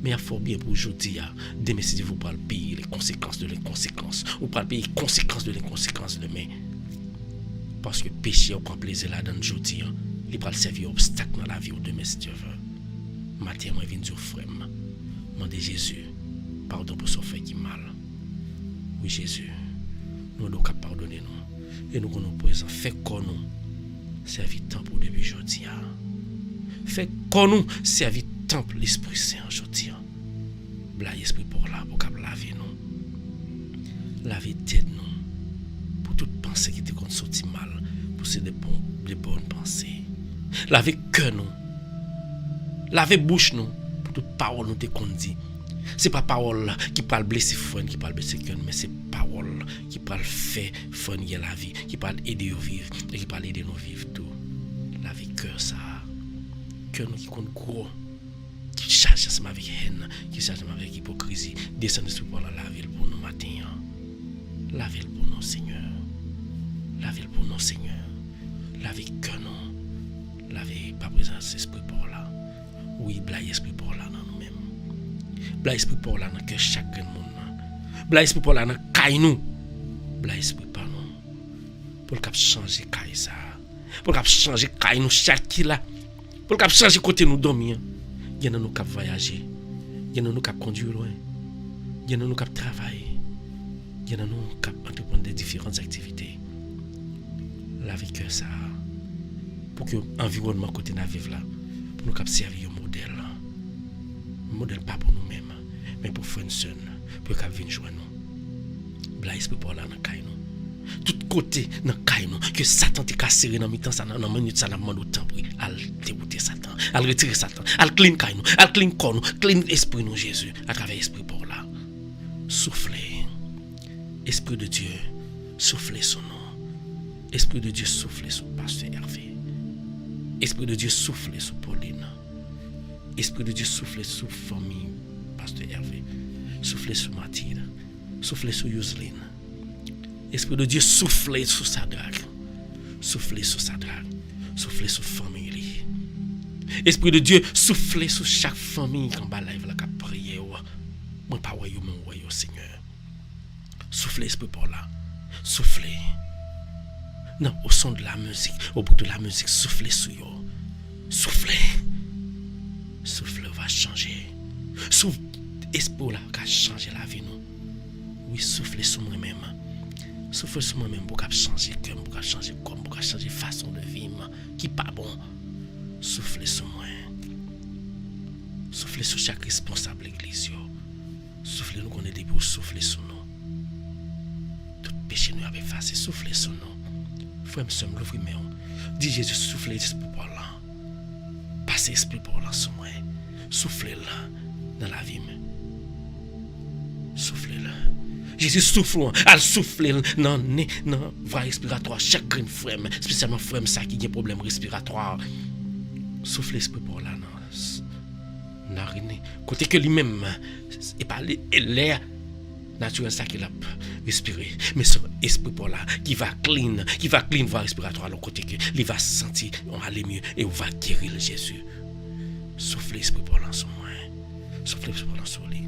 Mais il faut bien pour aujourd'hui. Demain, si vous parlez payer les conséquences de l'inconséquence. Ou pas payer les conséquences de l'inconséquence demain. Parce que péché, on prend plaisir là-dedans aujourd'hui. Il va servir obstacle dans la vie ou demain, si Dieu veut. Matin, moi, je viens dire frère. Demandez Jésus. Pardon pour son fait qui mal. Oui, Jésus, nous devons pardonner nous. Et nous nous présent. Fait qu'on nous servir temps pour depuis aujourd'hui. Fait qu'on nous servir temps pour l'Esprit Saint aujourd'hui. Bla l'Esprit pour là, pour qu'il laver nous. Laver tête nous. Pour toute pensée qui était contre sorti mal. Pour c'est des bonnes pensées. Laver cœur nous. Laver bouche nous. Pour toute parole nous te dit. C'est pas parole qui parle blesser fun, qui parle blesser cœur, mais c'est parole qui parle fait fun la vie, qui parle aider à vivre et qui parle aider nous vivre tout. La vie cœur ça, cœur nous qui compte gros, qui charge ensemble avec haine, qui charge ensemble avec hypocrisie, descend sur la ville pour nous matin. La ville pour nous Seigneur, la ville pour nous Seigneur, la vie cœur nous, la vie pas présence esprit pour là, oui blague esprit pour là. Bla esprit pour là dans cœur chaque monde. Bla esprit pour là dans caille nous. Bla esprit pas nous. Pour cap changer caille ça. Pour cap changer caille nous chaque là. Pour cap changer côté nous dormir. Y en a nous cap voyager. Y en a nous cap conduire loin. Y en a nous cap travailler. Y en a nous cap entreprendre des différentes activités. La vie que ça. Pour que l'environnement côté na vivre là. Pour nous cap servir un modèle. Modèle pas pour nous-mêmes, mais pour frères et sœurs, pour qu'ils viennent joindre nous. Bla esprit pour là dans caille nous. Tout côté dans caille nous, que Satan te casse dans mi-temps ça dans minute ça n'a demande autant pour al déboûter Satan, al retirer Satan, al clean caille nous, al clean corps nous, clean esprit nous Jésus à travers esprit pour là. Soufflez. Esprit de Dieu, soufflez son nom. Esprit de Dieu soufflez sur pasteur Hervé. Esprit de Dieu soufflez sur Pauline. Esprit de Dieu souffle sur famille, pasteur Hervé, souffle sur Mathilde, Soufflez sur Yuslin. Esprit de Dieu, soufflez sur sa drague. Soufflez sur sa drague. Soufflez sur famille. Esprit de Dieu, soufflez sur chaque famille qui va live là, qui a prié. Moi, pas voyou, mais voyou, Seigneur. Soufflez, esprit pour là. Soufflez. Non, au son de la musique, au bout de la musique, soufflez sur eux. Soufflez. Soufflez, va changer. Souffle, esprit là, qui a changé la vie, nous. Oui, soufflez sur moi-même. Soufflez sur moi-même pour changer cœur, pour changer corps, pour changer façon de vivre, qui pas bon. Soufflez sur moi. Soufflez sur chaque responsable église. Soufflez nous qu'on est pour souffler sur nous. Tout péché nous a effacé. Soufflez sur nous. Frère, me sommes l'ouvrir, mais dis Jésus, soufflez l'esprit pour là. Passez l'esprit pour là sur moi. Soufflez là dans la vie. Soufflez là. Jésus souffle, elle souffle dans le voie respiratoire, chaque grain frère, spécialement frère ça qui a des problèmes respiratoires. Souffle l'esprit pour là, narine. Côté que lui-même, et pas l'air naturel ça qu'il a respiré. Mais son esprit pour là, qui va clean voie respiratoire, alors côté que il va sentir, on va aller mieux et on va guérir le Jésus. Souffle l'esprit pour là sur moi. Souffle l'esprit pour là sur lui.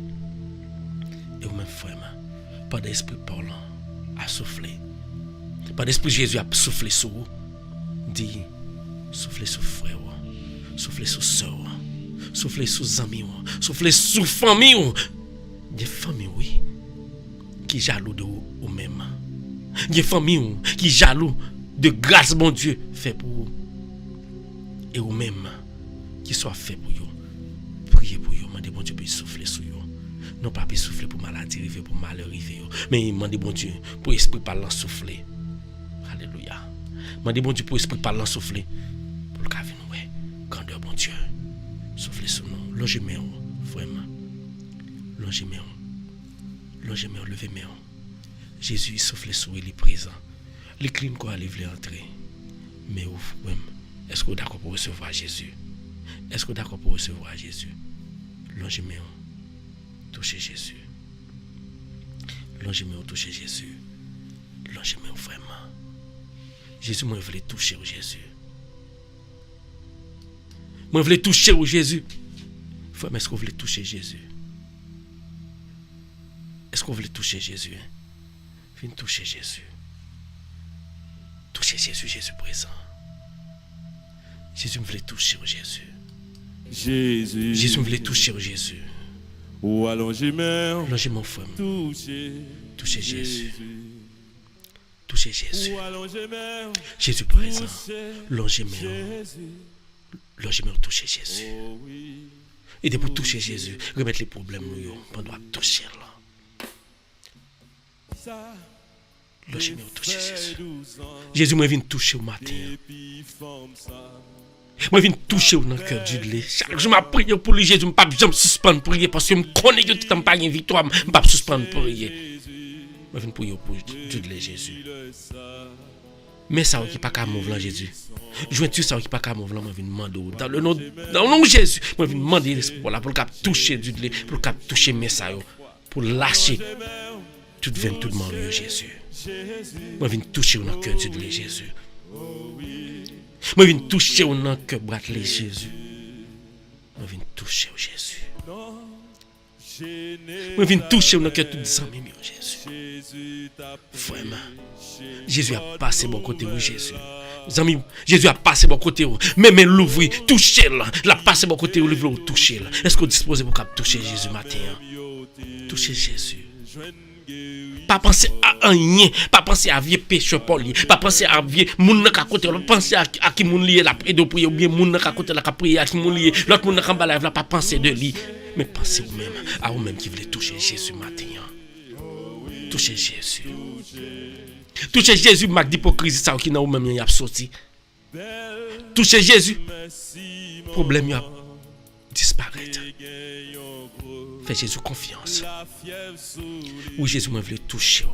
Et vous-même frère, pas d'esprit parlant à souffler. Pas d'esprit Jésus à souffler sur vous. Dis, soufflez sur frère, soufflez sur soeur, soufflez sur amis, soufflez sur famille. Des familles, oui, qui jaloux de vous même. Des familles qui jaloux de grâce, bon Dieu, fait pour vous. Et vous-même, qui soit fait pour vous. Priez pour vous, demandez bon Dieu pour souffler sur vous. Non pas pour souffler pour maladie arriver, pour malheur arriver. Mais demandez bon Dieu pour esprit parlant souffler. Alléluia. Demandez bon Dieu pour esprit parlant souffler. Pour le cas de nous, grandeur bon Dieu. Soufflez sur nous. Logez-moi, vraiment. Logez-moi. Logez-moi, levez-moi. Jésus souffle sur lui présent. Les crimes qu'on a livré entrer. Mais vous, est-ce que vous êtes d'accord pour recevoir Jésus? Est-ce que vous êtes d'accord pour recevoir Jésus? Logez-moi. Touchez Jésus. Longez-moi, touchez Jésus. Longez-moi vraiment. Jésus, moi, je voulais toucher au Jésus. Moi, je voulais toucher au Jésus. Frère, est-ce que vous voulez toucher Jésus? Est-ce que vous voulez toucher Jésus? Viens toucher Jésus. Touchez Jésus, Jésus présent. Jésus me voulait toucher au Jésus. Jésus me voulait toucher au Jésus. Ou allongez-moi. Longez mon frère. Touchez Jésus. Touchez Jésus. Jésus présent. Longez-moi. Longez-moi, touchez Jésus. Et de pour toucher Jésus, remettre les problèmes nous, on doit toucher là. Longez-moi, toucher Jésus. Jésus moi vient toucher au matin. Moi viens toucher dans le cœur du lait. Chaque jour je prie pour lui, Jésus, je ne peux pas suspendre prier parce que je connais que tu n'as pas une victoire, je ne peux pas suspendre prier. Moi viens prier pour du lait, Jésus. Mais ça qui pas qu'à mouvoir Jésus. Joins-tu ça qui pas qu'à mouvoir, moi viens demander dans le nom de Jésus. Moi viens demander l'espoir là pour le toucher du lait, pour le toucher mes ça pour lâcher toute veine, toute mort, Jésus. Moi viens toucher dans le cœur du lait, Jésus. Moi viens toucher au nom que bratlé Jésus. Moi viens toucher au Jésus. Moi viens toucher au nom que tout amis Jésus. Vraiment. Jésus a passé bon côté où Jésus. Amis, Jésus a passé bon côté où. Même l'ouvrir, toucher là. La passé bon côté où l'ouvrir toucher là. Est-ce que vous disposez pour toucher Jésus matin? Toucher Jésus. Pas penser à rien, pas penser à vieux pécheur pour lui, pas penser à vieux moun nan ka côté, penser à qui moun lié la prière de prier ou bien moun nan ka côté la ka prier à qui moun lié, l'autre moun nan ka live la pas penser de lui, mais pensez vous même à vous même qui voulez toucher Jésus matin. Toucher Jésus. Toucher Jésus mak d'hypocrisie ça qui nan ou même y a sorti. Toucher Jésus. Problème y a disparaître. Fais Jésus confiance. Oui, Jésus m'a voulu toucher.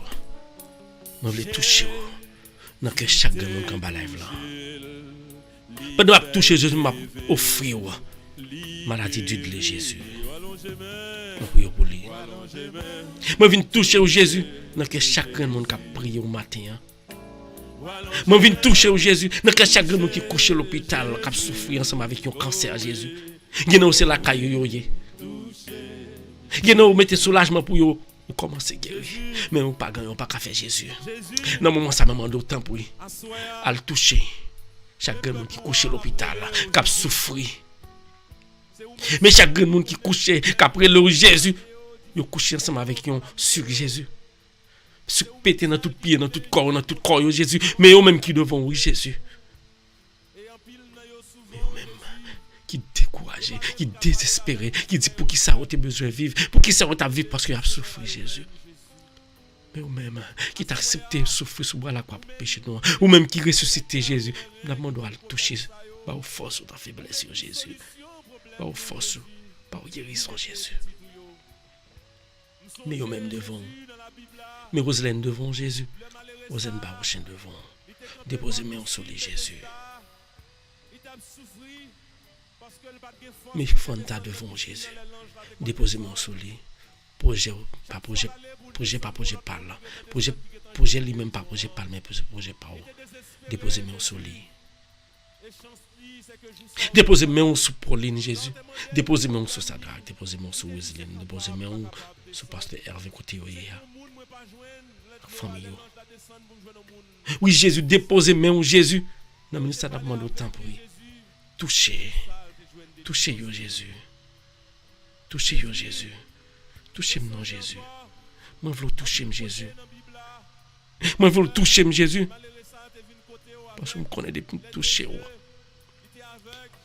M'a voulu toucher. Dans que chaque monde qui est live là. Pendant que toucher Jésus m'a offert maladie du lait Jésus. Nous prions pour lui. Moi viens toucher au Jésus dans que chacun de monde qui a prié au matin. Moi viens toucher au Jésus dans que chacun de monde qui couche à l'hôpital qui a souffert ensemble avec un cancer Jésus. Il y a c'est la caillou yoyé. Il y a mettez soulagement pour yo commencer à guérir. Mais on pas gagner, on pas qu'à faire Jésus. Dans moment ça me demande autant pour lui. À le toucher. Chacun de monde qui couche à l'hôpital qui a souffert. Mais chaque monde qui couche, qu'après le Jésus, il couche ensemble avec eux sur Jésus. Sur pété dans tout pied, dans tout corps, Jésus. Mais eux même qui devant oui Jésus. Mais eux même qui découragé, qui désespéré, qui dit pour qui ça a besoin de vivre, pour qui ça a vivre parce qu'il a souffert Jésus. Mais ou même qui t'a accepté souffrir sous bras la croix pour péché noir, ou même qui ressuscité Jésus, nous demandons à le toucher, pas aux forces ou ta faiblesse Jésus. Pas aux forces, pas aux guérisons Jésus. Mais eux-mêmes devant. Mais Roselaine devant Jésus. Roselaine Barouchen devant. Déposez-moi sur les Jésus. Mais Fanta devant Jésus. Déposez-moi sur lui. Projet, pas projet, pas là. Projet lui-même, pas projet, pas mais projet, pas où. Déposez-moi sur lui. Déposez-moi sur Pauline Jésus. Déposez-moi sur Sadrach. Déposez-moi sur Wesley. Déposez-moi sur Pasteur Hervé côté famille. Oui Jésus, déposez-moi Jésus. Non mais ça n'a pas de temps pour lui. Touchez yo Jésus. Touchez yo Jésus. Touchez-moi Jésus. Moi je veux toucher Jésus. Moi je veux toucher Jésus. Parce que je connais des toucher.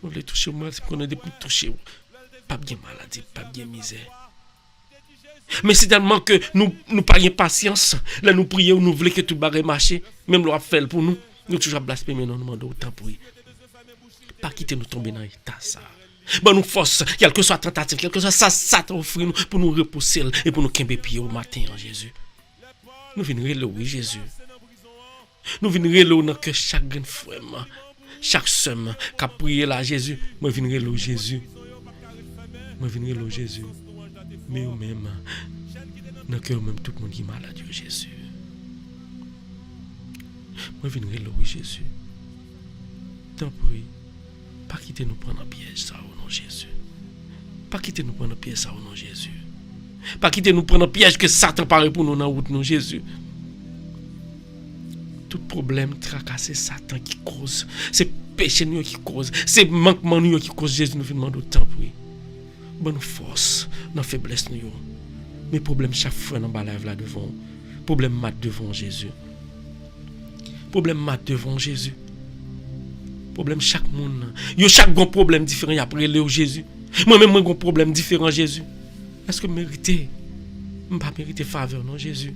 On veut toucher moi, c'est qu'on a des toucher. Pas bien maladie, pas bien misère. Mais c'est tellement que nous parions patience. Là nous prions, nous voulons que tout barre marche. Même l'on a fait pour nous. Nous toujours blasphémer, nous demandons autant pour lui. Pas quitter nous tomber dans l'état ça. Bon nous force, quelle que soit tentative, quelle que soit ça Satan offre nous pour nous repousser et pour nous camper pied au matin en Jésus. Nous venons relouer Jésus. Nous venons relouer dans que chaque grand frère. Chaque somme qui a prié là Jésus, moi je viendrai là Jésus. Moi je viendrai là Jésus. Mais ou même, dans le cœur même tout le monde qui est malade Jésus. Moi je viendrai là Jésus. Tant pis, pas quitter nous prendre un piège ça au nom de Jésus. Pas quitter nous prendre un piège ça au nom de Jésus. Pas quitter nous prendre un piège que Satan paraît pour nous dans la route non Jésus. Tout problème, tracasser Satan qui cause. C'est péché nous qui cause. C'est manquement nous qui cause. Jésus nous demande autant pour lui. Bonne force, dans faiblesse nous. Mais problème chaque fois dans la live là devant. Problème mat devant Jésus. Problème mat devant Jésus. Problème chaque monde. Yo chaque bon problème différent après le Jésus. Moi-même moi un problème différent Jésus. Est-ce que mériter? Pas mériter faveur non Jésus.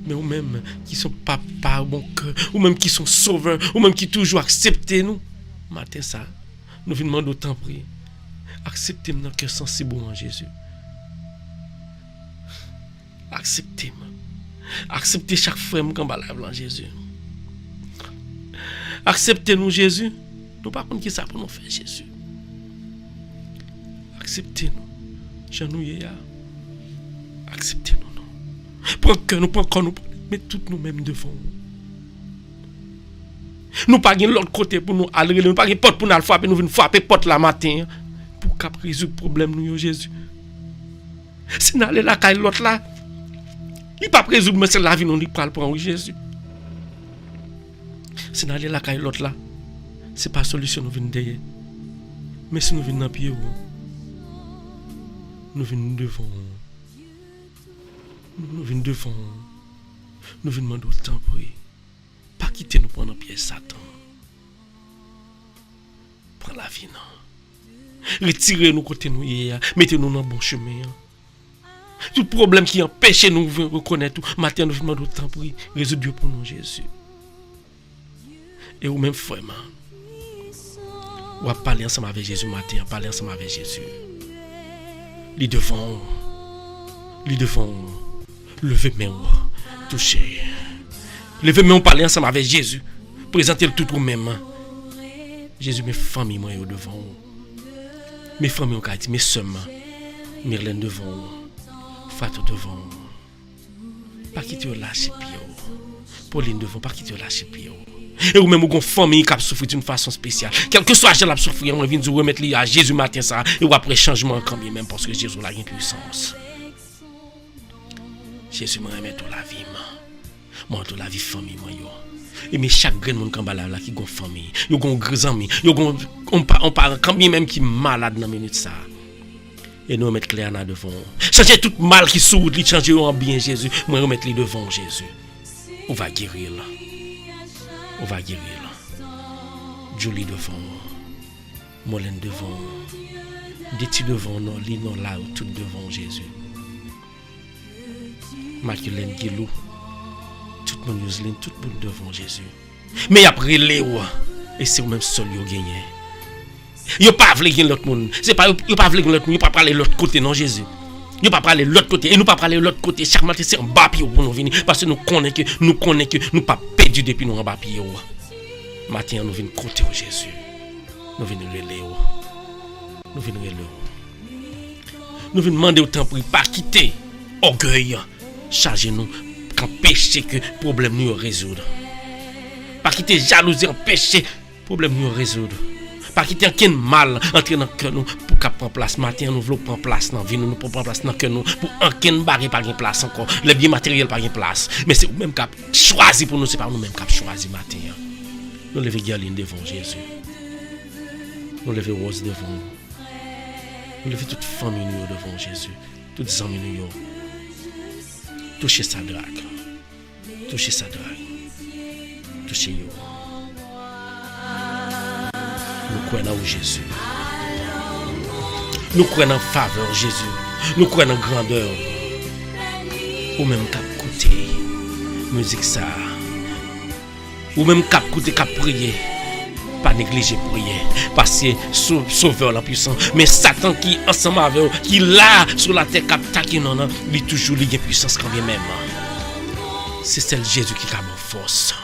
Mais ou même qui sont papa bon cœur, ou même qui sont sauveurs, ou même qui toujours acceptent nous. Matin ça, nous venons demander autant prier. Acceptez-moi dans cœur sensible en Jésus. Acceptez-moi. Acceptez chaque frère quand on en Jésus. Acceptez-nous Jésus. Nous pas contre qui ça pour nous faire Jésus. Acceptez-nous. Jean-nous acceptez-nous. Prends cœur, nous prenons corps, nous mettons toutes nous-mêmes devant nous. Nous pas de l'autre côté pour nous aller, nous pas de porte pour nous frapper, nous venons frapper porte la matin pour qu'à résoudre le problème nous Jésus. Si nous allons là caille l'autre là, il pas résoudre mais c'est la vie nous parle pour Jésus. Si nous allons là caille l'autre là, c'est pas solution nous venons derrière. Mais si nous venons dans pied nous venons devant. Nous venons devant. Nous venons demander autant pour lui. Pas quitter nous prendre un piège Satan. Prends la vie non. Retirez-nous côté nous hier. Mettez-nous dans le bon chemin. Tout problème qui empêche nous de reconnaître tout. Matin nous venons autant pour lui. Résoudre pour nous Jésus. Et vous même vraiment. Ou à parler ensemble avec Jésus matin. Parler ensemble avec Jésus. Les devant. Levez mes mains, touchez. Levez mes mains, parler ensemble avec Jésus. Présentez le tout pour même. Jésus, mes familles, moi, au devant. Mes familles, mes soeurs, Myrlène devant, Fatou devant, pas qui te lâche pied. Pauline devant, pas qui te lâche pied. Et ou même ou gon famille qui a souffert d'une façon spéciale. Quel que soit la souffrir, on vient de remettre à Jésus matin ça et ou après changement quand même parce que Jésus a une puissance. Jésus m'a remis toute la vie, moi toute la vie famille moi yo. Et mais chaque grand monde quand là qui gon famille, yo gon grands amis, yo gon on parle quand même qui malade dans minute ça. Et nous mettre clair là devant. Changer tout mal qui sous li changer en bien Jésus, moi remettre les devant Jésus. On va guérir là. On va guérir là. Julie devant. Molène devant. Déti devant non, li non là tout devant Jésus. Maculène Guilou. Tout le monde Yusline, tout le monde devant Jésus. Mais après les rois, et c'est au même seul yo gagné. Yo pas vle gagner l'autre monde. C'est pas yo pas vle gagner l'autre monde, yo pas parler l'autre côté non Jésus. Yo pas parler l'autre côté et nous pas parler l'autre côté. Chaque matin c'est en bas pied pour nous venir parce que nous connaissons que nous pas perdu depuis nous en bas pied. Matin nous venons compter au Jésus. Nous venons relayer. Nous venons relayer. Nous venons demander au temps pour pas quitter orgueil. Charger nous empêcher que problème nous résoudre. Pas quitter jalousie empêcher problème nous résoudre. Pas quitter aucun mal entrer dans cœur nous pour qu'à prendre place matin nous voulons prendre place dans vie nous pour prendre place dans cœur nous pour aucun barré pas gain place encore les biens matériels pas gain place mais c'est même qui choisi pour nous c'est pas nous même qui choisi matin. Nous lever Galine devant Jésus. Nous lever Rose devant nous. Nous lever toute famille nous devant Jésus. Toutes amis nous. Touchez sa drague. Touchez sa drague. Touchez yo. Nous croyons en Jésus. Nous croyons en faveur Jésus. Nous croyons en grandeur. Ou même cap côté musique ça. Ou même cap côté cap prier. Pas négliger prier parce que sauveur la puissant mais Satan qui ensemble avec eux, qui là sur la terre cap taquin non lui toujours li puissance quand bien même. C'est celle Jésus qui a bonne force.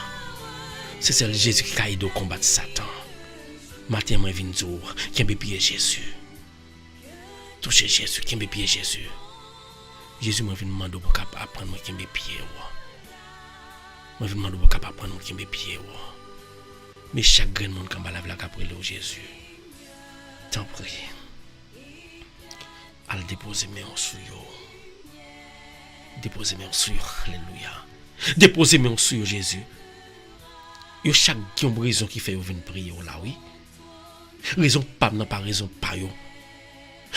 C'est celle Jésus qui a aidé au combattre Satan. Matin moi vinn jour qui me pied Jésus. Toucher Jésus qui me pied Jésus. Jésus m'a vinn demander pour capable apprendre moi qui me pied. Moi vinn demander pour capable apprendre moi qui me pied. Mais chaque grand monde quand la après le Jésus. T'en prie. Al déposer mes sur yo. Déposer mes sur alléluia. Déposer mes sur Jésus. Yo chaque qui ont raison qui fait venir prier là oui. Raison pas non pas raison pas yo.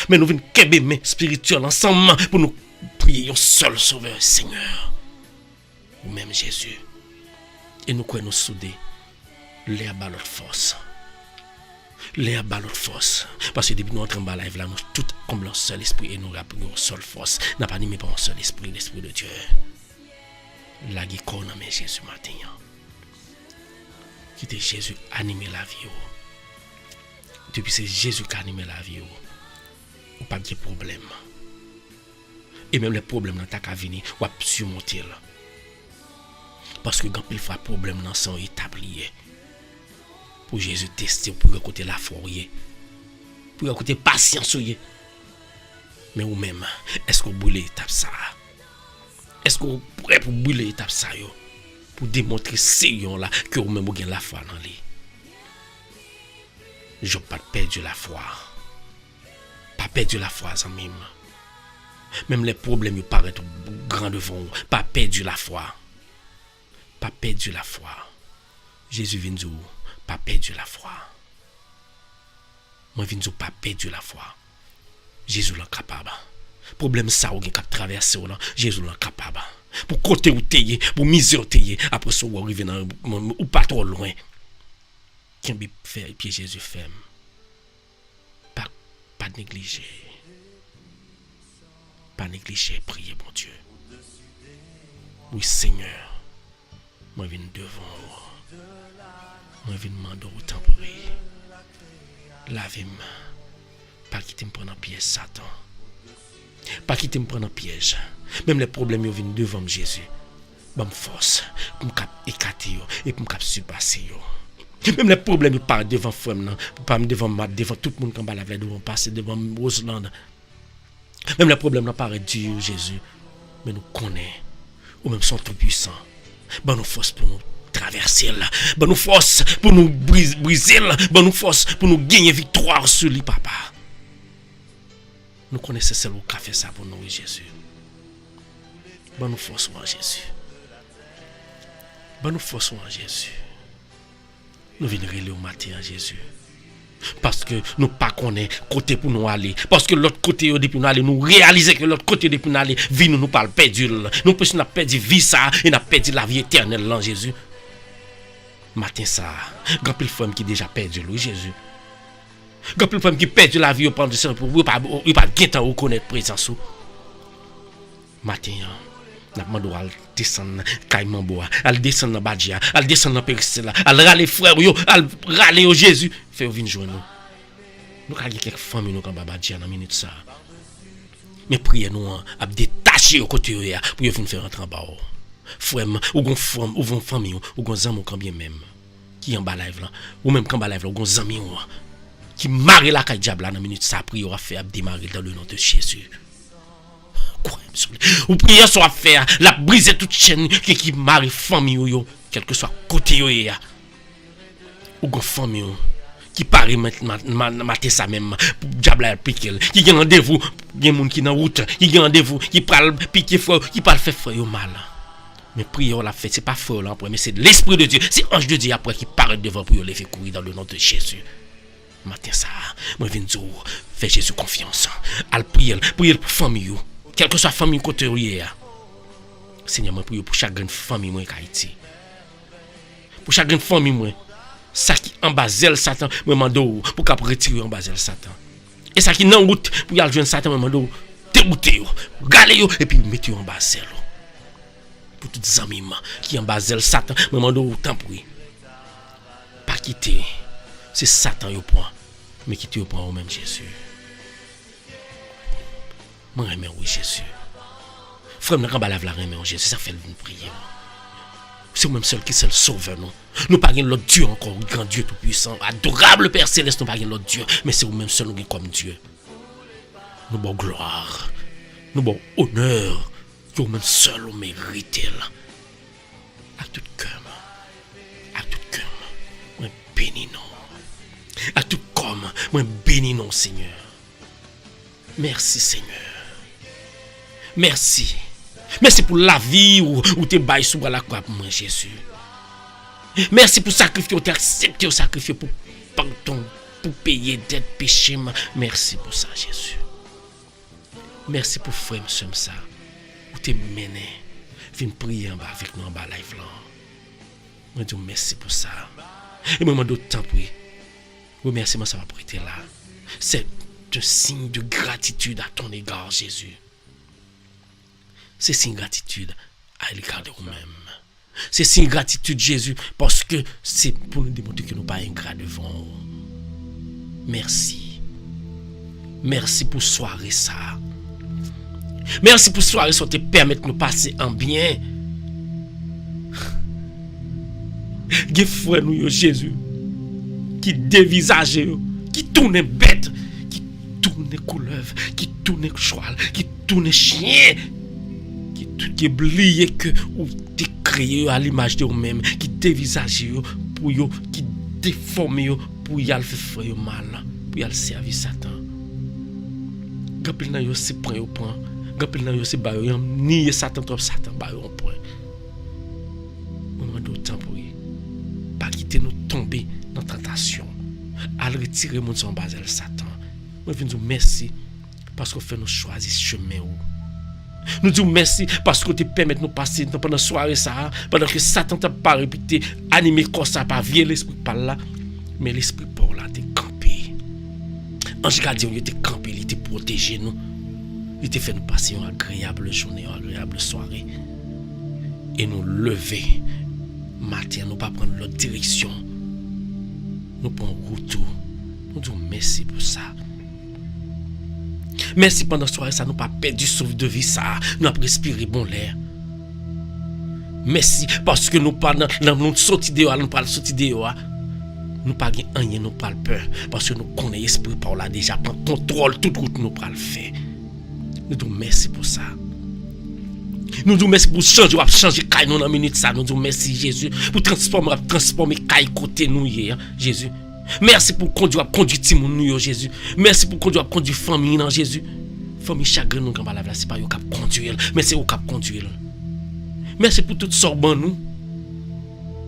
Mais nous venons kebe mais spirituel ensemble pour nous prier un seul sauveur Seigneur. Ou même Jésus. Et nous croyons nous souder. Les à l'autre force. Les à l'autre force. Parce que depuis nous entrons dans la live là, nous tout comme le seul esprit et nous rappelons une seule force. N'a pas animé par un seul esprit, l'esprit de Dieu. La guérie mais Jésus matin. Quittez Jésus animer la vie. Depuis c'est Jésus qui anime la vie. Ou pas de problème. Et même les problèmes dans ta venir, ou à surmonter là. Parce que quand il faut problème dans son établi. Pour Jésus tester, pour écouter la foi, pour écouter patience. Mais ou même, est-ce que vous brûlez l'étape ça? Est-ce que vous pourrez pour brûler l'étape ça? Pour démontrer sérieux là que vous même vous avez la foi dans lui. Je n'ai pas perdu la foi. Pas perdu la foi, ça même. Même les problèmes ils paraissent grands devant vous. Pas perdu la foi. Pas perdu la foi. Jésus vient dire. Pas perdu la foi. Moi, je ne pas perdu la foi. Jésus est capable. Problème ça, ou qui traverse, Jésus est capable. Pour côté ou t'ayez, pour misère t'ayez, après ça, ou arriver dans ou pas trop loin. Qui peut faire, puis Jésus ferme. Pas négliger. Pas négliger, prier, mon Dieu. Oui, Seigneur. Moi, je viens devant vous. Moi, je viens demander au temps pour prier. Lavez-moi. Pas quitter me prendre en piège, Satan. Pas quitter me prendre en piège. Même les problèmes ils viennent devant Jésus. Bon force pour me écarter et pour me surpasser. Même les problèmes ils partent devant frère, pas devant tout le monde quand va devant passer devant Roseland. Même les problèmes nous paraissent durs, Jésus. Mais nous connaissons. Ou même sont tout puissants. Ben nous force pour nous traverser là. Ben nous force pour nous briser là. Ben nous force pour nous gagner victoire sur lui, papa. Nous connaissons celle qui a fait ça pour nous, Jésus. Ben nous force en Jésus. Ben nous force en Jésus. Nous venons relire au matin à Jésus. Parce que nous pas connaissons côté pour nous aller. Parce que l'autre côté depuis nous aller, nous réaliser que l'autre côté depuis nous aller, vie nous parle perdu. Nous peut n'a perdu vie ça et n'a perdu la vie éternelle là Jésus. Matin ça, grand pile femme qui déjà perdu lui Jésus. Grand pile femme qui perdu la vie au prendre ça pour pas temps reconnaître présence. Matin n'a demandé à descendre caïman bois, à descendre dans Badia, à descendre dans Péricelle, à râler frère yo, à râler au Jésus, fait venir joindre nous. Nous avons quelques familles nous quand Badia dans minute ça. Mais priez nous à détacher au côté pour venir faire rentrer en bas. Frère ou gon femme ou gon famille ou gon amour quand bien même qui en bas live là ou même quand bas live là ou gon ami qui marre la caille diable dans minute ça prière à faire démarrer dans le nom de Jésus. Ou prière soit faire la briser toute chaîne qui marie famille yo quel que soit côté yo ya ou gon famille qui paraît mater ça même diable a piquer qui gen rendez-vous gen moun qui dans route qui gen rendez-vous qui parle piquer frère qui parle faire frère yo mal mais prière la fait c'est pas frère là mais c'est l'esprit de Dieu c'est ange de Dieu après qui paraît devant pour les faire courir dans le nom de Jésus. Matin ça moi viens dire fais Jésus confiance al prier pour famille yo quelle que soit famille côté hier. Seigneur, moi prie pour chaque famille moi Haïti. Pour chaque famille moi ça qui en basel Satan moi mando pour cap retirer en basel Satan. Et ça qui nan route pour y aller joindre Satan moi mando dérouter yo, galer yo et puis mettre yo en basel. Pour toutes les amis qui en basel Satan moi mando tant prie. Pas quitter. C'est Satan yo point mais quitter yo point au même Jésus. Moi remets oui Jésus. Frère nous quand lave la remets Jésus ça fait une prière. C'est même seul qui est le sauveur nous. Nous pas l'autre Dieu encore grand Dieu tout puissant, adorable Père céleste nous pas l'autre Dieu, mais c'est nous même seul nous comme Dieu. Nous bon gloire. Nous bon honneur. Nous même seul nous mériter là. À tout cœur. À tout cœur. Moi bénis nous. À tout comme moi bénis nous Seigneur. Merci Seigneur. Merci. Merci pour la vie où tu bailles sous la croix pour moi, Jésus. Merci pour le sacrifice, tu as accepté le sacrifice pour pardon, pour payer dette péché. Merci pour ça, Jésus. Merci pour frère, monsieur, ça. Où tu mené. Viens prier en bas avec nous en bas live là. Je dis merci pour ça. Et moi, d'autres temps, oui. Remerciement, ça va prêter là. C'est un signe de gratitude à ton égard, Jésus. C'est signe de gratitude à l'égard de nous-mêmes. C'est signe de gratitude, Jésus, parce que c'est pour nous démontrer que nous ne sommes pas ingrats devant vous. Merci. Merci pour soirée ça. Merci pour soirée ça te permettre de nous passer en bien. Des frères nous, Jésus, qui dévisagent, qui tournent bête, qui tournent couleuvre, qui tournent cheval, qui tournent chien. Qui oublié que ou t'es créé à l'image de vous-même, qui dévisage pour yo, qui déforme yo pour y aller faire mal, pour y aller servir Satan. Gapil nan yo c'est point au point, gapil nan yo c'est ba yo ni Satan trop Satan ba yo point. Moment d'autant pour pas quitter nous tomber dans tentation, à retirer mon son basel Satan. Moi viens dire merci parce que fait nous choisir chemin où nous disons merci parce que tu permets de nous passer pendant la soirée ça, pendant que Satan t'a pas répété, animé comme ça, pas vieux l'esprit par là, mais l'esprit par là t'es campé. Ange gardien, il t'est campé, il t'est protégé nous, il t'a fait nous passer une agréable journée, une agréable soirée, et nous lever matin, nous pas prendre l'autre direction, nous prenons retour, nous disons merci pour ça. Merci pendant la soirée, ça nous pas perdu souffle de vie, ça nous a respiré bon l'air. Merci parce que nous pas dans notre sortie dehors, nous pas sortie dehors. Nous pas rien, nous pas peur parce que nous connaissons l'esprit par là déjà prend contrôle toute route nous pas le faire. Nous disons merci pour ça. Nous disons merci pour changer caille nous dans minute ça. Nous disons merci Jésus pour transformer caille côté nous hier Jésus. Merci pour conduire Timon nous Jésus. Merci pour conduire famille dans Jésus. Famille chagrin nous quand la c'est pas yo cap conduire, mais c'est au cap conduire. Merci pour tout ça bon nous.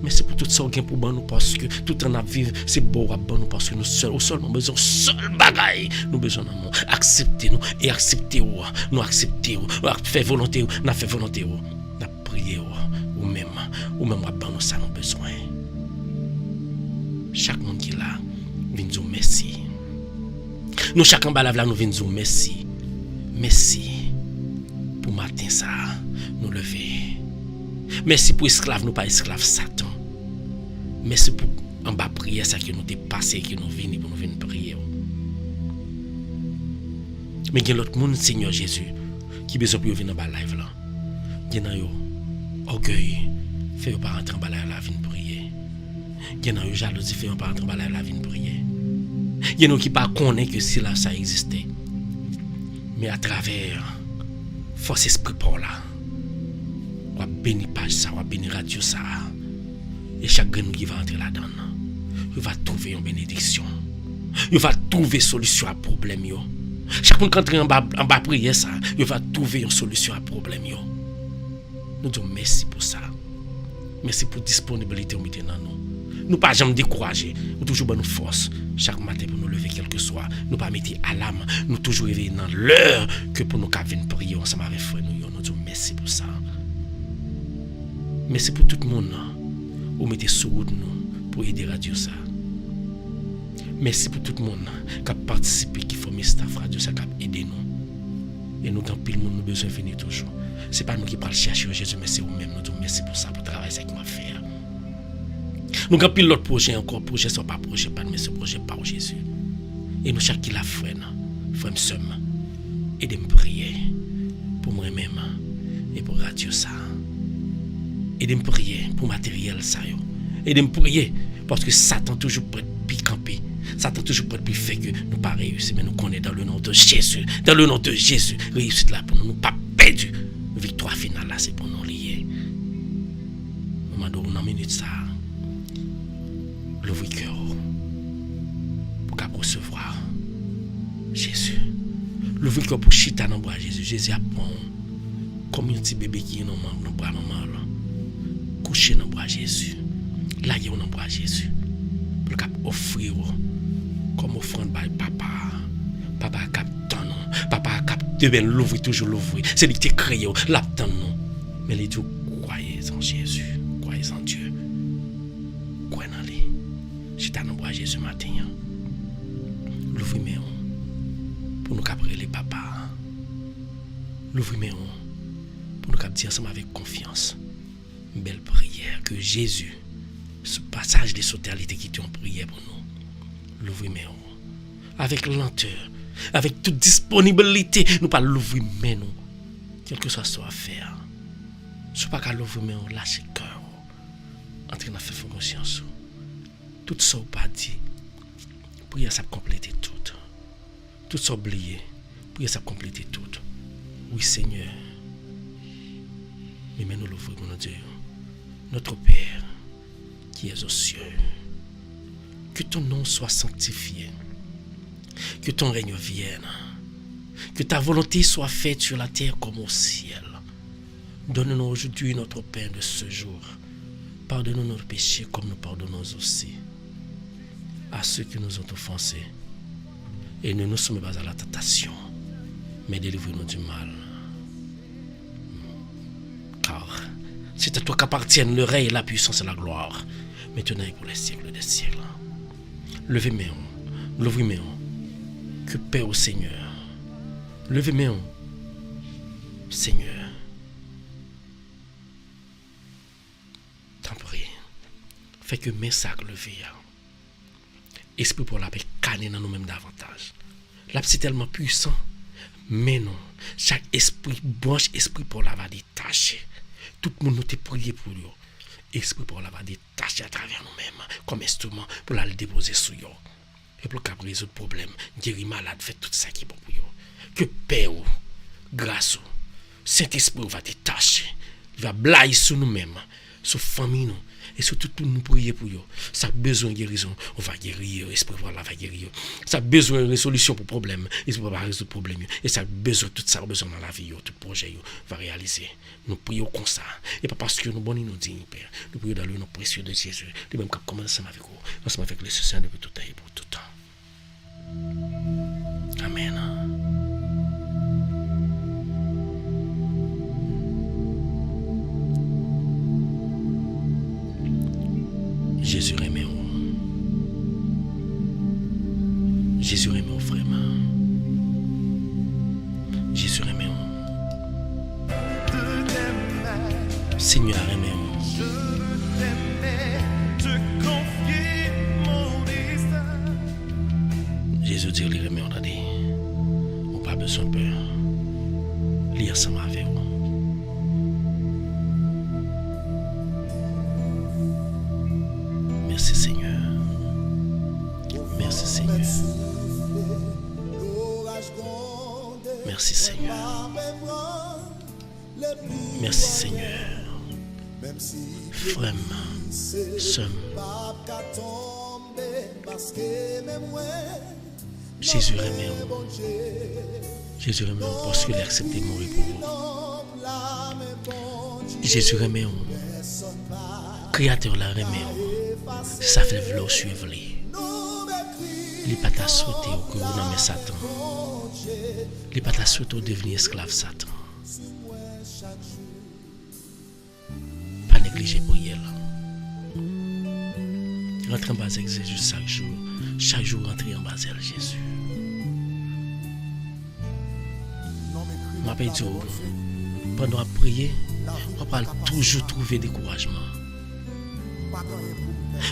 Merci pour tout ça gain pour bon nous parce que tout en a vivre c'est beau à bon nous parce que nous seulement besoin seul bagaille nous besoin d'amour. Acceptez nous et acceptez nous accepter faire volonté n'a fait volonté n'a prié ou même à nous ça nous besoin. Chaque monde qui est là vient dire merci. Nous chacun balave là nous vient dire merci. Merci pour matin ça nous lever. Merci pour esclave nous pas esclave Satan. Merci pour en bas prière ça qui nous dépassé qui nous vient pour nous venir prier. Mais il y a l'autre monde Seigneur Jésus qui besoin pour venir en bas live là. Il y a yo orgueil fait pas rentrer en bas live là venir prier. Il y a yo jalousie fait pas rentrer en bas live là venir prier. Il y a qui pas connaît que si là ça existait. Mais à travers force esprit pour là. On va bénir page ça, on va bénir radio ça. Et chaque grain qui va entrer là-dedans, il va trouver une bénédiction. Il va trouver solution à problème yo. Chaque monde qui entre en bas prière ça, il va trouver une solution à problème yo. Nous disons merci pour ça. Merci pour disponibilité au milieu dans nous. Nous pas jamais décourager, nous toujours bonne force chaque matin pour nous lever quel que soit. Nous pas mettre à l'âme, nous toujours réveiller dans l'heure que pour nous venir prier ensemble avec frère nous. Nous disons merci pour ça. Merci pour tout le monde qui mettez sur route nous pour aider radio ça. Merci pour tout le monde qui a participé, qui forme staff radio ça, qui a aidé nous. Et nous quand pile monde nous besoin de venir toujours. C'est pas nous qui parlons chercher Jésus, mais c'est vous-même. Nous disons merci pour ça, pour le travail ça qui m'a fait. Nous avons pile l'autre projet encore, projet soit pas projet, pas mais ce projet par Jésus. Et nous chaque qui la frère somme, et de me prier pour moi-même et pour radio ça. Et de me prier pour matériel ça yo. Et de me prier parce que Satan toujours prêt de camper. Satan toujours prêt de faire que nous pas réussir, mais nous connaissons dans le nom de Jésus. Dans le nom de Jésus, réussite là pour nous pas perdu. Victoire finale là c'est pour nous lier. Maman dans une minute ça. L'ouvrir cœur pour qu'à recevoir Jésus. L'ouvrir cœur pour chita dans bras Jésus. Jésus a bon comme un petit bébé qui est dans bras maman là. Coucher dans bras Jésus. Là il est dans bras Jésus. Pour qu'à offrir comme offrande par papa. Papa a capté non. Papa a capté ben l'ouvrir toujours l'ouvrir. C'est lui qui t'a créé l'attend non. Mais les dieux croyez en Jésus, croyez en Dieu. Croyez en lui. Je t'en envoie Jésus matin. L'ouvrir pour nous capter les papas. L'ouvrir pour nous capter ensemble avec confiance. Une belle prière que Jésus, ce passage de sauteralité qui est en prière pour nous. L'ouvrir avec lenteur, avec toute disponibilité. Nous pas l'ouvrir nous. Quel que soit ce à faire. Ce n'est pas qu'à l'ouvrir lâcher le cœur. En train de faire conscience. Tout ça ou pas dit, prière ça compléter tout. Tout ça oublié, prière ça compléter tout. Oui Seigneur, mais nous l'ouvrons pour nous dire, notre Père qui es aux cieux, que ton nom soit sanctifié, que ton règne vienne, que ta volonté soit faite sur la terre comme au ciel. Donne-nous aujourd'hui notre pain de ce jour. Pardonne-nous nos péchés comme nous pardonnons aussi à ceux qui nous ont offensés. Et ne nous soumets pas à la tentation, mais délivre-nous du mal. Car c'est à toi qu'appartiennent le règne, la puissance et la gloire, maintenant et pour les siècles des siècles. Levez-moi, que paix au Seigneur. Levez-moi, Seigneur. T'en prie, fais que mes sacs levés. Esprit pour la paix, caner dans nous-mêmes davantage. Là, c'est tellement puissant. Mais non, chaque esprit, branche esprit pour la va détacher. Tout le monde nous te prié pour lui. Esprit pour la va détacher à travers nous-mêmes, comme instrument pour la le déposer sur lui. Et pour résoudre le problème, guérir malade, fait tout ça qui est bon pour lui. Que paix, grâce. Saint-Esprit va détacher. Il va blayer sur nous-mêmes, sur famille nous. Et surtout pour nous prier pour eux. Ça a besoin de guérison, on va guérir, l'esprit voilà va guérir. Ça a besoin de résolution pour problème, l'esprit va résoudre problème. Et ça a besoin tout ça a besoin dans la vie, tout projet va réaliser. Nous prions comme ça. Et pas parce que nous bons nous disons Père. Nous prions dans le nom précieux de Jésus. De même comme ensemble avec vous, ensemble avec les saints depuis tout temps et pour tout temps. Amen. Jésus aimé. Jésus aimé vraiment. Jésus aimé. Seigneur aimé. Jésus dit il aimé on a dit. On pas besoin de peur. Lire ça avec vous. Merci Seigneur. Merci Seigneur. Merci Seigneur. Merci Seigneur. Vraiment, somme. Jésus aimé. Jésus aimé parce qu'il a accepté de mourir pour vous. Jésus aimé. Créateur l'a aimé. Ça fait vouloir suivre lui. Il pas t'a souhaité que vous nommez Satan. Il pas t'a souhaité devenir esclave Satan. Pas négliger pour y aller. Rentrez en bas avec Jésus chaque jour. Chaque jour, rentrez en bas avec Jésus. Je m'appelle Dieu. Pendant à prier, on va toujours trouver découragement.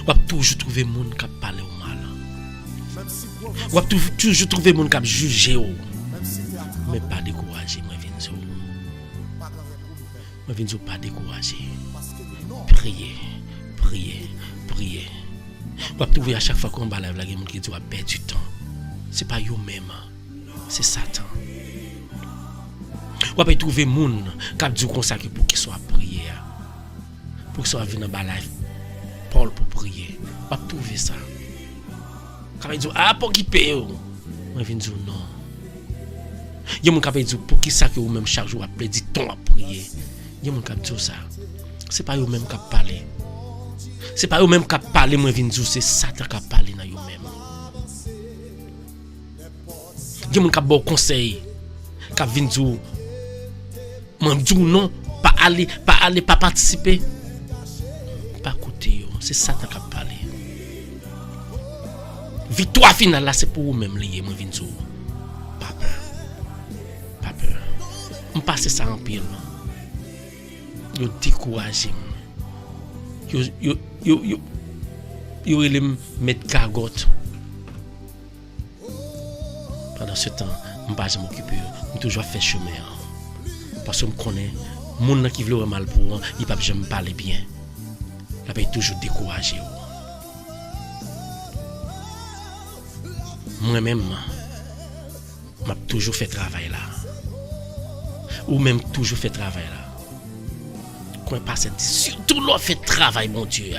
On va toujours trouver des gens qui parlent au mal. On va toujours trouver des gens qui jugent. Mais pas décourager, moi viens. Moi viens pas décourager. Priez, priez, priez. On va trouver à chaque fois qu'on va la des gens qui disent perdre du temps. Ce n'est pas eux-mêmes, c'est Satan. On va trouver des gens qui disent pour qu'ils soient priés. Pour qu'ils soient venus dans la life. Paul pour prier. Pas trouver ça. Quand il dit pour qui paye moi je dis non. Il y a mon qui dit pour qui ça que vous même chaque jour après dit ton à prier. Il y a mon qui dit ça. C'est pas eux même qui parler. C'est pas eux même qui parler moi je dis c'est Satan qui parler dans eux même. Il y a mon qui bon conseil qui vient dire moi dis non pas aller pas participer. Pas écouter, c'est Satan qui a parlé. Victoire finale là, c'est pour vous-même lié, moi Vinzo. Pas peur. Pas peur. On passe ça en pile. Yo découragé. Yo il mettre cagotte. Pendant ce temps, on pas m'occuper, on toujours fait chemin. Parce que je connais monde qui veut mal pour moi, il pas jamais parler bien. La paix toujours découragé. Moi-même, m'a toujours fait travail là. Ou même toujours fait travail là. Quand on passe surtout l'on fait travail mon Dieu.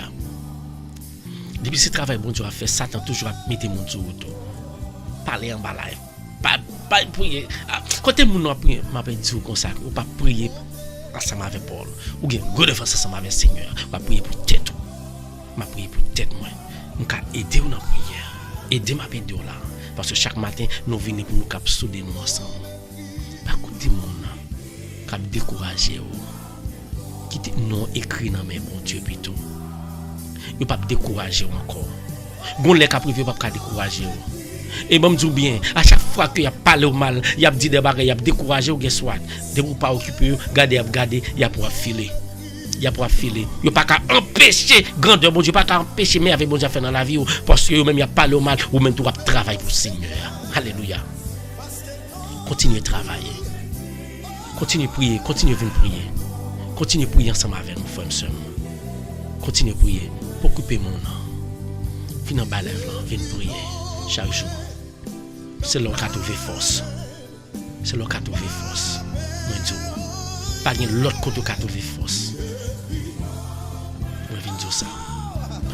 Depuis ce travail bon Dieu a fait, Satan toujours a mis mon Dieu autour. Parler en bas là. Pas prier. Côté mon n'a prier, m'a pas dit comme ça, ou pas prier ensemble avec Paul. Ou bien go devant ensemble avec Seigneur. M'a prier pour tête. M'a prier pour tête moi. On ca aider dans prière. Aider m'a aider là parce que chaque matin nous venons pour nous cap souder nous ensemble. Pas côté mon cap décourager qui non écrit dans mes bon Dieu plutôt. Yo pas décourager encore. Gon les cap privé pas décourager. Et bon me bien, à chaque fois que y a parlé au mal, y a dit des bagages, y a découragé ou guess what? De vous pas occuper, garder, y a pour filer. Y a pour filer. Y a pas qu'à empêcher grandeur bon Dieu, pas qu'à empêcher mais avec bon Dieu faire dans la vie parce que même y a parlé au mal ou même tout travail pour le Seigneur. Alléluia. Continuez à travailler. Continuez à prier, continuez à venir prier. Continuez à prier ensemble avec nos frères et sœurs. Continuez à prier pour occuper mon nom. Venez en bas là, venez prier chaque jour. C'est là qu'on a trouvé force. C'est là qu'on a trouvé force. Moi dis pas gen l'autre côté ka trouver force. Moi vinn dire ça.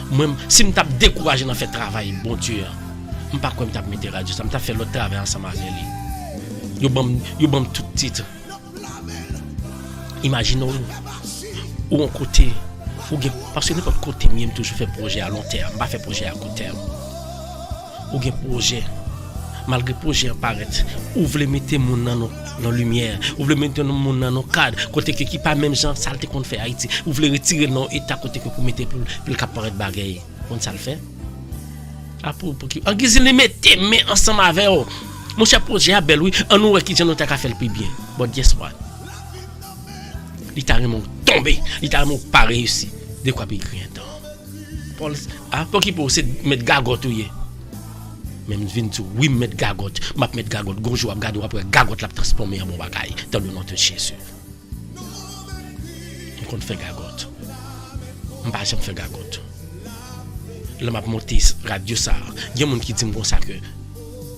Moi si me t'a découragé dans faire travail bon Dieu. Je pas quoi me t'a mettre radio, ça me t'a fait l'autre travail ensemble avec lui. Yo bam tout titre. Imaginons ou un côté parce que n'importe côté moi toujours fait projet à long terme, pas fait projet à court terme. Ou gen projet malgré projet apparaître, ou voulez mettre mon dans lumière, ou voulez mettre mon dans cadre côté qui pas même gens saleté qu'on fait Haïti, ou voulez retirer non état côté que pour mettre pour le apparaître bagaille. On ça le fait. Ah pour qui en guise les mettre mais ensemble avec eux. Mon cher projet à belle oui, on nous qui j'en ta faire le plus bien. But guess what? Littéralement tombé, littéralement pas réussi. De quoi puis rien temps. Pour qui pour mettre gagote ou même vinn dire oui mettre gagote, m'a mettre gagote, gonjou ap gado après gagote la transformer en bon bagaille dans le nom de Jésus. On compte faire gagote. On pas jamais faire gagote. Là m'a monter radio ça. Il y a monde qui dit comme ça que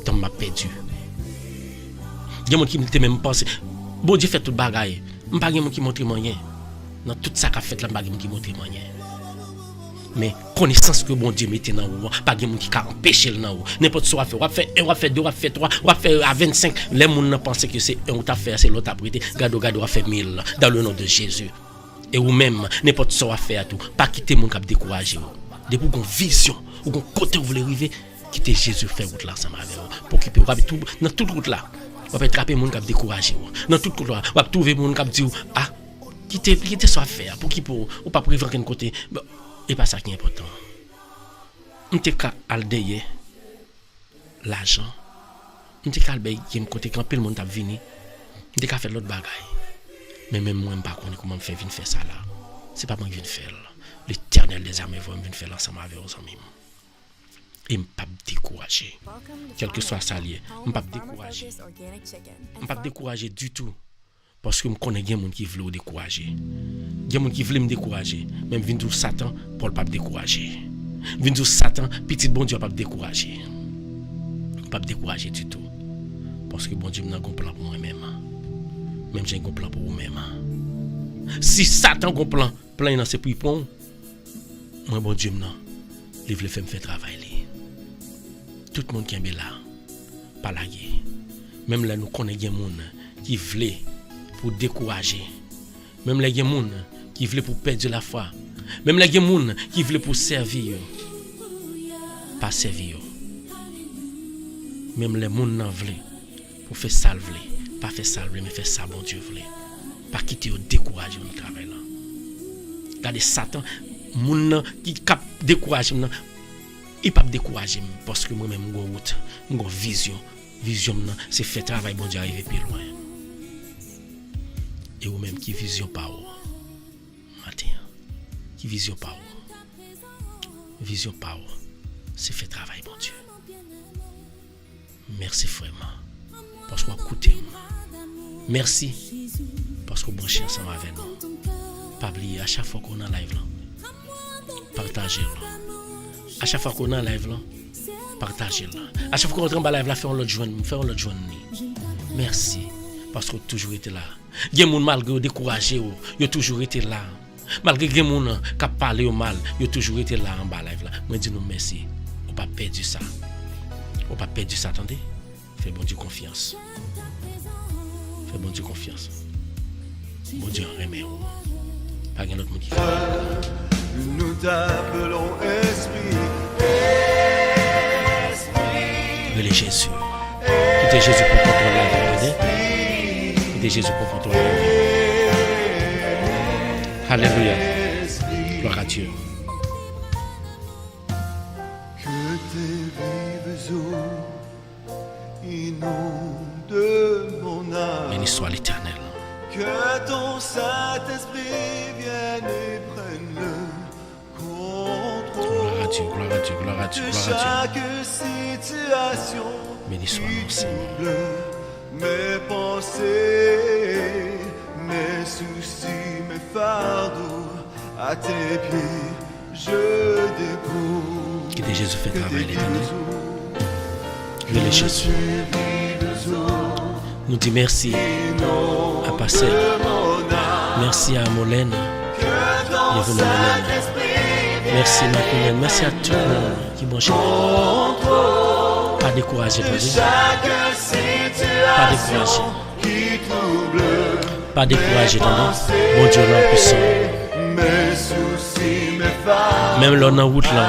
ton m'a perdu. Il y a monde qui me même penser bon Dieu fait tout bagaille. M'pas gen monde qui montre moyen. Dans tout ça qu'a fait là m'pas gen monde qui montre moyen. Mais connaissance que bon Dieu mettait dans vous, pas de monde qui a empêché dans vous. N'importe quoi faire, on va faire 1, on va faire 2, on va faire 3, on va faire à 25. Les gens pensent que c'est un ou t'a fait, c'est l'autre après. Gado on va faire 1000 dans le nom de Jésus. Et ou même n'importe quoi faire tout, pas quitter mon cap décourager. Depuis qu'on vision, ou qu'on côté vous voulez arriver, quitter Jésus faire route là ensemble avec vous. Pour qu'il peut tout dans toute route là. On va attraper mon cap décourager. Dans toute route là, on va trouver mon cap dire ah quitter soit faire pour qui pour ou pas prévoir qu'un côté. Et pas ça qui est important. On te ka aldeye l'argent. On te ka albey qui me côté quand pile monde t'a vini. On te ka faire l'autre bagaille. Mais même moi pas connait comment me faire venir faire ça là. C'est pas moi qui viens faire. L'Éternel des armées va venir faire ensemble avec vos amis. Et me pas décourager. Quel que soit ça lié, me pas décourager. Me pas décourager du tout. Parce que je connais des gens qui veulent me décourager. Il y a des gens qui veulent me décourager. Même Vindou Satan, pour ne pas me décourager. Vindou Satan, petit bon Dieu, pas me décourager. Pas me décourager du tout. Parce que bon Dieu, j'ai un plan pour moi-même. Même j'ai un plan pour vous-même. Si Satan a un plan, plein c'est pour moi, bon Dieu, il veut faire me faire travailler. Tout le monde qui est là, pas la guerre. Même là, nous connaissons des gens qui veulent pour décourager. Même les gens qui veulent pour perdre la foi. Même les gens qui veulent pour servir. Pas servir. Même les gens qui veulent pour faire ça, pas faire ça, mais faire ça, bon Dieu voulait. Pas quitter au décourager au travail là. Regardez Satan, moun qui cap décourager, il pas décourager parce que moi-même j'ai route, j'ai vision. Vision c'est faire travail bon Dieu arriver plus loin. Et ou même qui vision pas ou matin qui vision pas c'est fait travail bon Dieu. Merci vraiment parce que vous écoutez. Merci parce que vous branchez ensemble avec nous. Pas oublier à chaque fois qu'on est en live là, partagez-le. À chaque fois qu'on est en live là, partagez-le. À chaque fois qu'on rentre en live là, faire l'autre joindre. Merci parce que vous toujours été là. Il y a des gens malgré découragé, ils ont toujours été là. Malgré les gens qui ont parlé au mal, ils ont toujours été là en bas live là. Moi dis nous merci. On pas perdu ça. On pas perdu ça, attendez. Fais bon Dieu confiance. Fais bon Dieu confiance. Bon Dieu remet. Pas un autre monde qui fait. Nous t'appelons Esprit. Relais Jésus. Quittez Jésus pour contrôler la vie. Quittez Jésus pour contrôler la vie. Alléluia. Gloire à Dieu. Que tes vives eaux inondent mon âme. Béni soit l'Éternel. Que ton Saint-Esprit vienne et prenne le contrôle. Gloire à Dieu, gloire à Dieu, gloire à Dieu, De gloire à Dieu. chaque situation. Béni soit mon Seigneur. Mes pensées, mes soucis, mes fardeaux, à tes pieds, je dépose. Quittez Jésus fait travail l'Éternel. Relais Jésus. Nous disons merci à Pascal. Merci à Molène. Bienvenue Molène. Merci Macoulène. Merci à tout le monde qui branche. Pas découragé, pas découragé. Pas découragé, bon Dieu là puissant. Même là dans route là.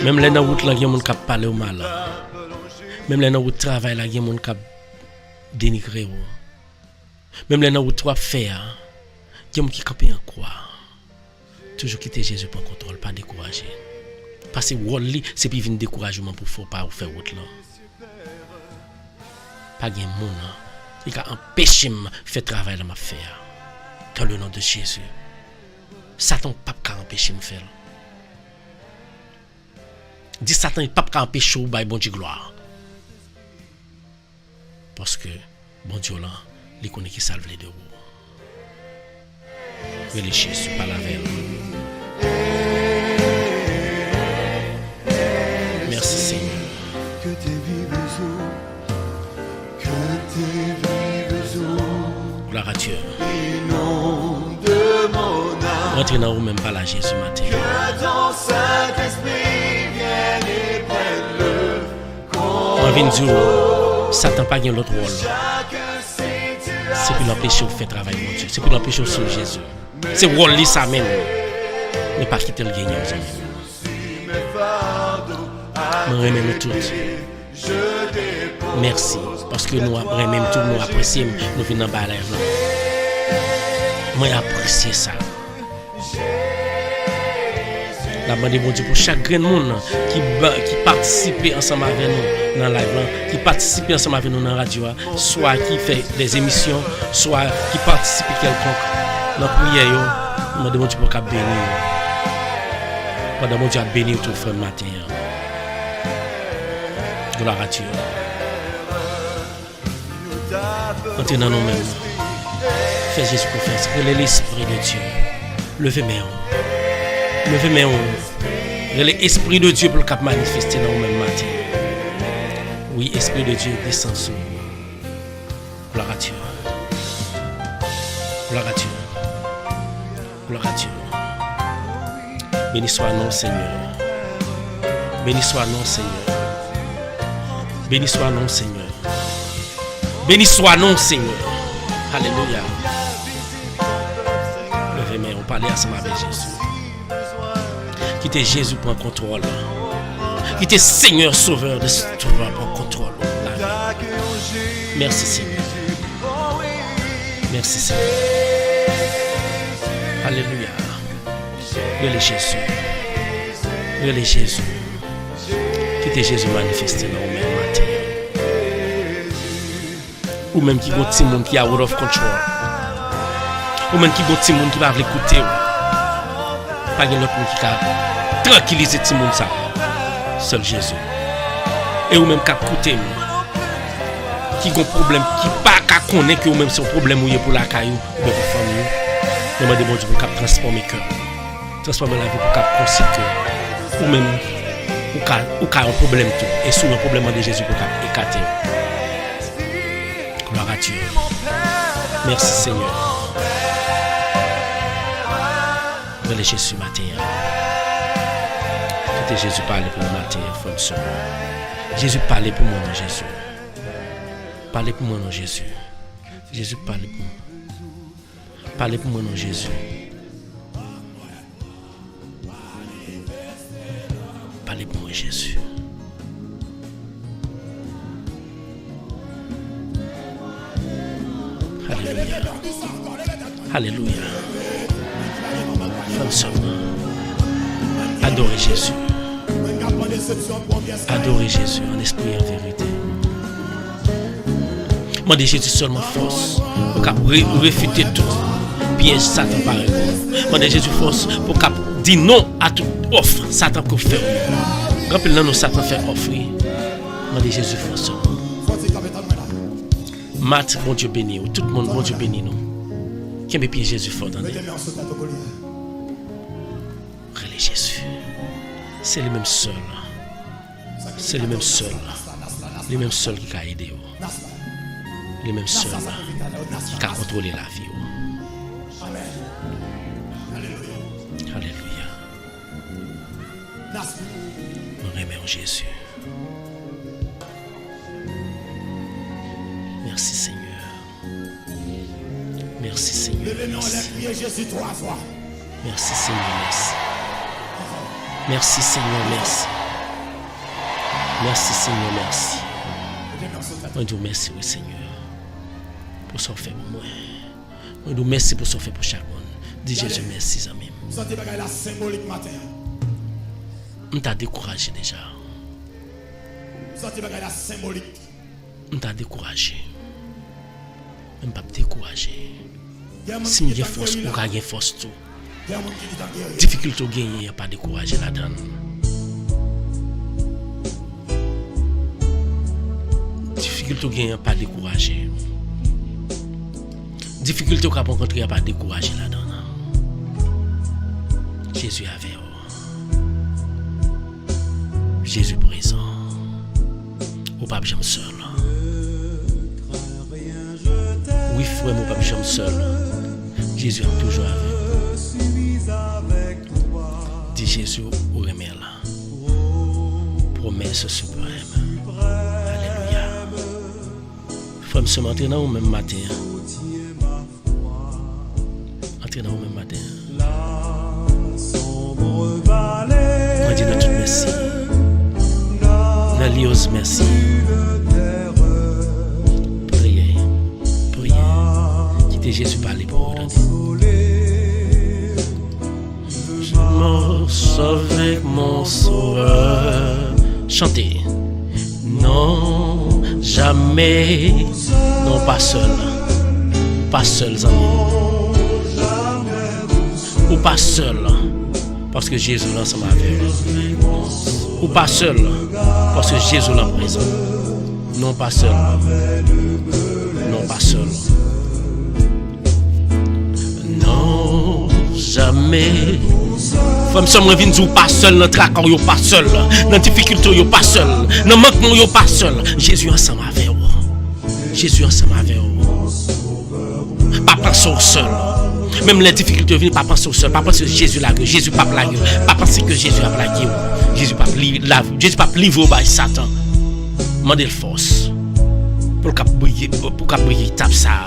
Même là dans route là, il y a monde qui parle au mal. Même là dans route travail là, il y a monde qui dénigrer. Même là dans route trois faire, il y a monde qui camper en croix. Toujours quitter Jésus pour contrôle, pas décourager. Parce que Wally, c'est puis venir découragement pour faire route là. Pas de monde qui a empêché de faire travail dans ma faire. Dans le nom de Jésus. Satan pas qu'à empêcher de faire. Dis Satan pas qu'à empêcher de faire bon Dieu gloire. Parce que bon Dieu là, il connaît qui salve les deux. Mais les Jésus pas la veille. Merci Seigneur. Que tes vives eaux, que tes vives eaux, Gloire à Dieu. inonde mon âme. Rentrez dans vous même pas la Jésus matin. Que ton Saint-Esprit vienne et prenne le On vient dire, Satan pas gagne l'autre rôle. C'est pour l'empêcher de faire travail mon Dieu. C'est pour l'empêcher de sauver Jésus. C'est le rôle ça même. Mais pas quitter le gagnant. Je remercie tout. Merci. Parce que nous même tout, nous apprécions. Nous venons dans la live. Moi j'apprécie ça. La demande bon Dieu pour chaque grand monde qui participe ensemble avec nous dans la live, qui participe ensemble avec nous dans la radio, soit qui fait des émissions, soit qui participe quelconque dans la prière. Je demande bon Dieu pour qu'il bénisse. Pendant mon Dieu a béni tout frère matin. Gloire à Dieu. Entrez dans nous-mêmes. Fais Jésus confiance. Relève l'Esprit de Dieu. Levez mes hanches. Levez mes hanches. Relève l'Esprit de Dieu pour le cap manifester dans nous-mêmes matin. Oui, Esprit de Dieu, descend sur nous. Gloire à Dieu. Gloire à Dieu. Gloire à Dieu. Béni soit nom Seigneur. Béni soit nom Seigneur. Béni soit nom Seigneur. Béni soit nom Seigneur. Alléluia. Levez-moi, on parlait ensemble avec Jésus. Quittez Jésus pour contrôle. Quittez Seigneur Sauveur de tout pour contrôle. Merci Seigneur. Merci Seigneur. Alléluia. Relais Jésus. Relais Jésus. Quittez Jésus manifesté dans le même matin. Ou même qui a un petit monde qui a out of control. Ou même qui a un petit monde qui va l'écouter. Pas de l'autre monde qui a tranquillisé le petit monde ça. Seul Jésus. Et ou même qui a écouté. Qui a un problème, qui pas qu'à connaître que ou même c'est un problème ou pour la caillou ou pour la famille. Demandez bon Dieu pour transformer le cœur. Transformer la vie pour qu'il considère ou même ou qu'il un problème tout et sous le problème de Jésus pour qu'il écarte. Gloire à Dieu. Merci Seigneur. Relais Jésus matin. Quittez Jésus parler pour le matin, frère soeur. Jésus parler pour moi non Jésus. Parlez pour moi non Jésus. Jésus parlez pour moi. Parlez pour moi non Jésus. Parlez pour moi, Jésus. Alléluia. Alléluia. Femme seulement. Adorez Jésus. Adorez Jésus en esprit et en vérité. Demandez Jésus seulement force pour qu'il réfute tout piège Satan par exemple. Demandez Jésus force pour qu'il dise non à toute offre Satan peut faire. Quand nous Satan fait offrir, demandez Jésus force seulement. Mat, bon Dieu béni, tout le monde, bon Dieu béni nous. Qui me pied Jésus fort dans nous. Relais Jésus. C'est le même seul. C'est le même seul. Les mêmes seuls qui ont aidé. Les mêmes seuls qui ont contrôlé la vie. Amen. Alléluia. Alléluia. Nous remercions Jésus. Merci Seigneur. Merci Seigneur. Levez-nous, on Merci. l'a crié Jésus 3 fois. Merci Seigneur, merci. Merci Seigneur, merci. Merci Seigneur, merci. On dit merci oui Seigneur. Pour ce fait pour moi. On dit merci pour ce fait pour chaque monde. Dis Jésus merci amis. Sentez bagaille la symbolique matin. On t'a découragé déjà. Sentez bagaille la symbolique. On t'a découragé. Même pas découragé. Si il y a force, on a une force tout. Difficulté de gagner, il n'y a pas découragé là-dedans. Difficulté de gagner, il n'y a pas découragé. Difficulté qu'on a rencontré, il n'y a pas découragé là-dedans. Jésus avec vous. Jésus présent. Au pape, j'aime seul. Oui, frère, mon pape, j'aime seul. Jésus est toujours avec vous. Dis Jésus au remède là. Promesse suprême. Alléluia. Frère, ce matin, ou même matin. Entrez dans le même matin. On dit notre merci. Nalios merci. Priez. Priez. Quittez Jésus parler pour vous. Je marche avec mon sauveur. Chantez. Non, jamais. Non, pas seul. Pas seul, amis. Ou pas seul. Parce que Jésus est ensemble avec vous. Ou pas seul. Parce que Jésus est présent. Non, pas seul. Non, pas seul. Non, jamais. Femme sommes venus dire pas seul dans tracas, yo pas seul. Dans difficulté, yo pas seul. Dans manquement, yo pas seul. Jésus est ensemble avec vous. Jésus est ensemble avec vous. Pas penser au seul. Même les difficultés viennent, pas penser au seul, pas penser que Jésus l'a gueule, Jésus pas plagué, pas penser que Jésus a plagué, Jésus pas livrer au bail Satan. Mandez le force pour qu'il briller étape ça.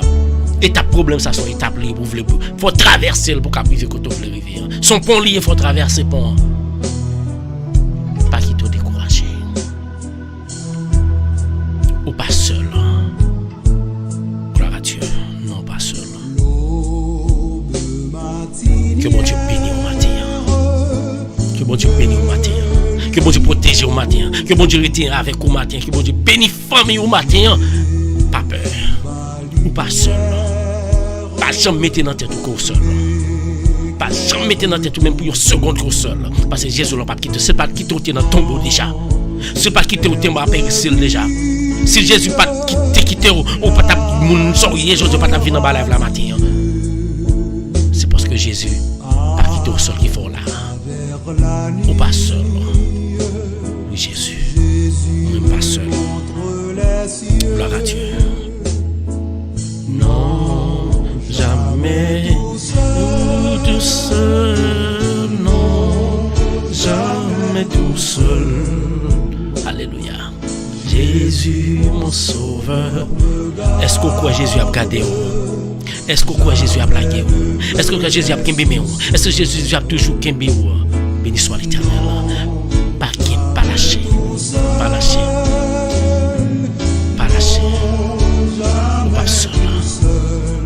Étape problème ça soit étape libre pour faut traverser pour qu'il arrive quand on veut arriver. Son pont lié faut traverser pont. Pas qu'il te décourager. Ou pas seul. Gloire à Dieu, non pas seul. Que bon Dieu bénisse au matin. Que bon Dieu bénisse au matin. Que bon Dieu protège au matin. Que bon Dieu retient avec au matin. Que bon Dieu bénisse famille au matin. Pas peur. Ou pas seul. Pas jamais mettre dans tête au seul. Pas jamais mettre dans tête même pour une seconde au seul. Parce que Jésus n'a pas quitté. C'est pas quitté dans tombeau déjà. C'est pas quitté au tombeau à péricile déjà. Si Jésus pas quitté ou pas ta moun sourier, Jésus pas ta vie dans la live la matin. C'est parce que Jésus pas quitté au sol qu'il faut là. Ou pas seul. Oui, Jésus. Même pas seul. Gloire à Dieu. Non, jamais tout seul. Non, jamais tout seul. Alléluia. Jésus, mon sauveur. Est-ce qu'on croit Jésus a gardé? Est-ce qu'on croit Jésus a blagué? Est-ce que Jésus a kembé? Est-ce que Jésus a toujours kembé? Béni soit l'Éternel. Pas lâché. Pas lâché. Pas lâché. Ou pas seul.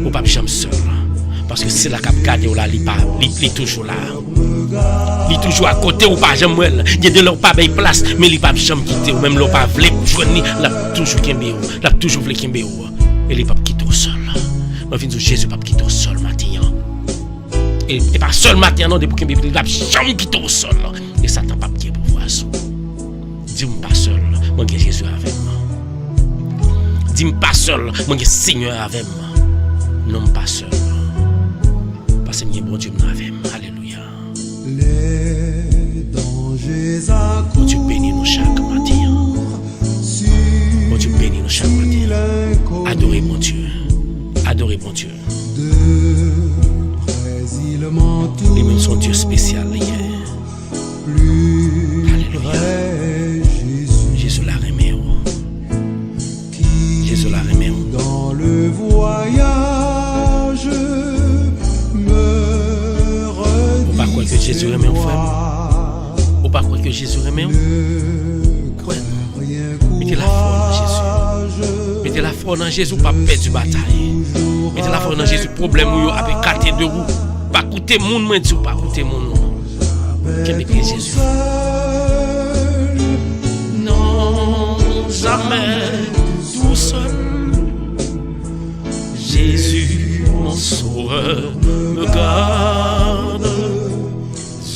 Ou pas jamais seul. Parce que c'est la cap gardé ou là, il est toujours là. Il est toujours à côté ou pas jamais. Il y a de leur pas de place, mais il pas jamais quitté ou même leur pas voulu joindre, l'a toujours kembé ou, l'a toujours voulu kembé ou. Et il pas quitté au sol. Moi viens dire Jésus pas quitté au sol matin. Et pas seul matin non, depuis qu'il il va jamais quitté au sol. Et Satan pas qui pour voir ça. Dis-moi pas seul, moi que Jésus avec moi. Dis-moi pas seul, moi que Seigneur avec moi. Non pas seul. Parce que bon Dieu m'avait. Alléluia. Les dangers à Bon Dieu bénit nous chaque matin. Bon Adorez mon Dieu. Adorez mon Dieu. Les mêmes sont Dieu spécial hier. Alléluia. Jésus l'a remis. Jésus l'a remis. Dans le voyage, me Ou pas croire que Jésus remet, frère. Ou pas croire que Jésus remet. Mettez la foi dans Jésus. Mettez la foi dans Jésus, pas perdre du bataille. Mettez la foi dans Jésus, problème où avec 4 de roue. Pas coûter moun, moi dis pas coûter moun. Que mettez Jésus. Non, jamais tout seul. Jésus, mon sauveur, me garde.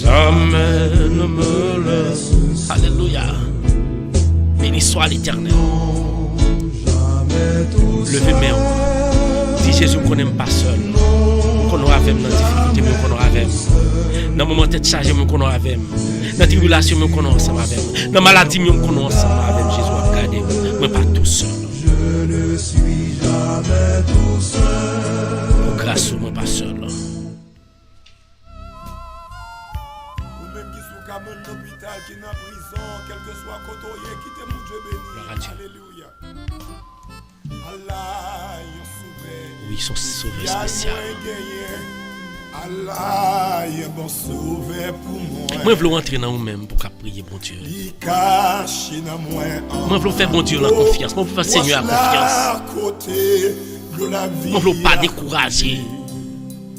Jamais ne me laisse. Alléluia. Béni soit l'Éternel. Levez main. Dis Jésus, qu'on n'aime pas seul. Qu'on aura avec dans la difficulté, mais qu'on aura avec. Dans le moment de tête chargée, mais qu'on aura avec. Dans la tribulation, mais qu'on aura ensemble avec. Dans la maladie, mais qu'on aura ensemble avec. Jésus a regardé, mais pas tout seul. Je ne suis jamais tout seul. Pour grâce, mais pas seul. Qui n'a prison, quel que soit côtoyé, qui t'aime mon Dieu béni. Alléluia. Allah, il sauvé. Oui, ils sont sauvés spécial. Allah, il est bon sauvé pour moi. Moi, je veux rentrer dans vous-même pour prier, bon Dieu. Moi, je veux faire bon Dieu la confiance. Moi, je veux faire Seigneur la confiance. Moi, je ne veux pas décourager.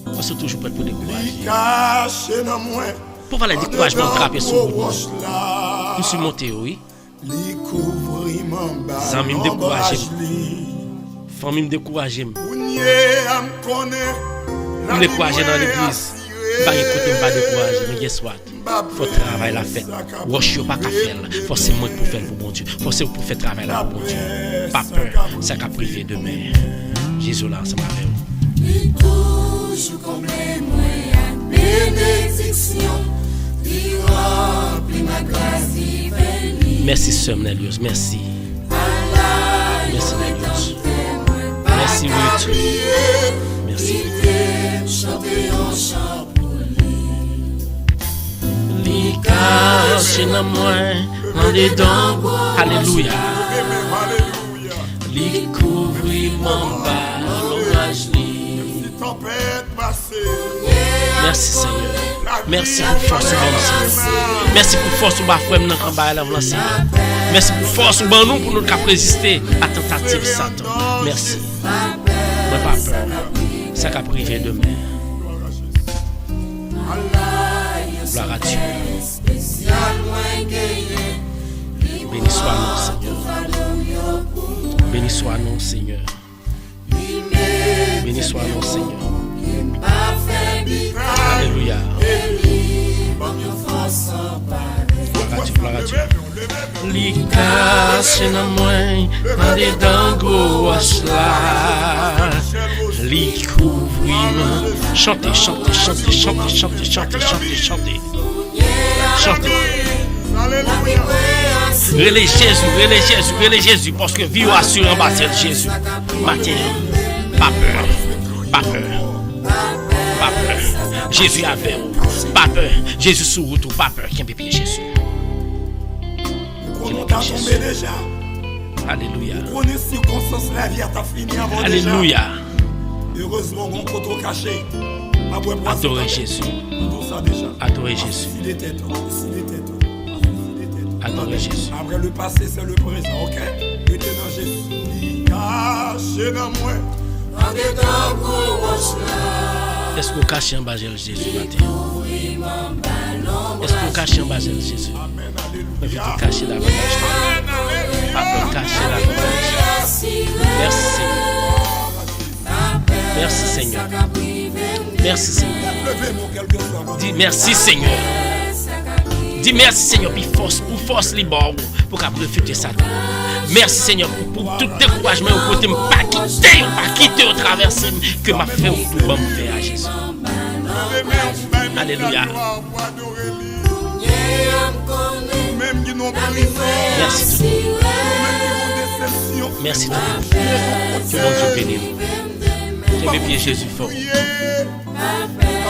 Moi, je suis toujours prêt pour décourager. Pour voir les découragements frapper sur vous. Je suis monté, oui. Amis me décourager. Famille me décourager. Me décourager dans l'église. Pas écouter, pas décourager. Mais qu'est-ce que faut travailler la fête. Wash pas qu'à faire. Forcément moi pour faire pour bon Dieu. Forcément pour faire travail là pour bon Dieu. Pas peur. Ça qu'a privé demain. Jésus là ensemble avec vous. Toujours comme moi, bénédiction. Merci Sœur Nelius, merci. Merci Nelius. Merci Ruth. Merci. Li caché dans moi, en dedans. Alléluia. Li couvrit mon bas, l'orage li. Merci Seigneur. Merci pour force au bon Seigneur. Merci pour force au bas frère dans combat là Seigneur. Merci pour force au bon nous pour nous cap résister à tentative Satan. Merci. Moi pas peur. Ça qu'a privé demain. Gloire à Dieu. Béni soit nous Seigneur. Béni soit nous Seigneur. Béni soit nous Seigneur. Alléluia. Gloire à Dieu. Li caché dans moi, dans des dangos là. Li couvrit. Chantez, chantez, chantez, chantez, chantez, chantez, chantez, chantez. Chantez. Relais Jésus, relais Jésus, relais Jésus, parce que vie assure en bataille de Jésus. Matin, pas peur, pas peur. Pas peur. Jésus avec vous. Pas peur. Jésus sous vous, pas peur. Qui peut pied Jésus? Alléluia. Alléluia. Heureusement, on peut cacher. Adorez Jésus. Adorez Jésus. Adorez Jésus. Après le passé, c'est le présent, ok? Mettez dans Jésus. Caché dans moi. Est-ce que vous cachez en bas de Jésus matin? Est-ce que vous cachez en bas de Jésus? Je vais tout cacher davantage. Après cacher davantage. Merci Seigneur. Merci Seigneur. Merci Seigneur. Dis merci Seigneur. Dis merci Seigneur pour force libre pour qu'à refuter Satan. Merci Seigneur pour tout découragement au côté pas quitter au travers que m'a fait au tout bon faire à Jésus. Alléluia. Merci. Merci tout le monde. Que mon Dieu bénisse nous. Je vais pied Jésus fort. Je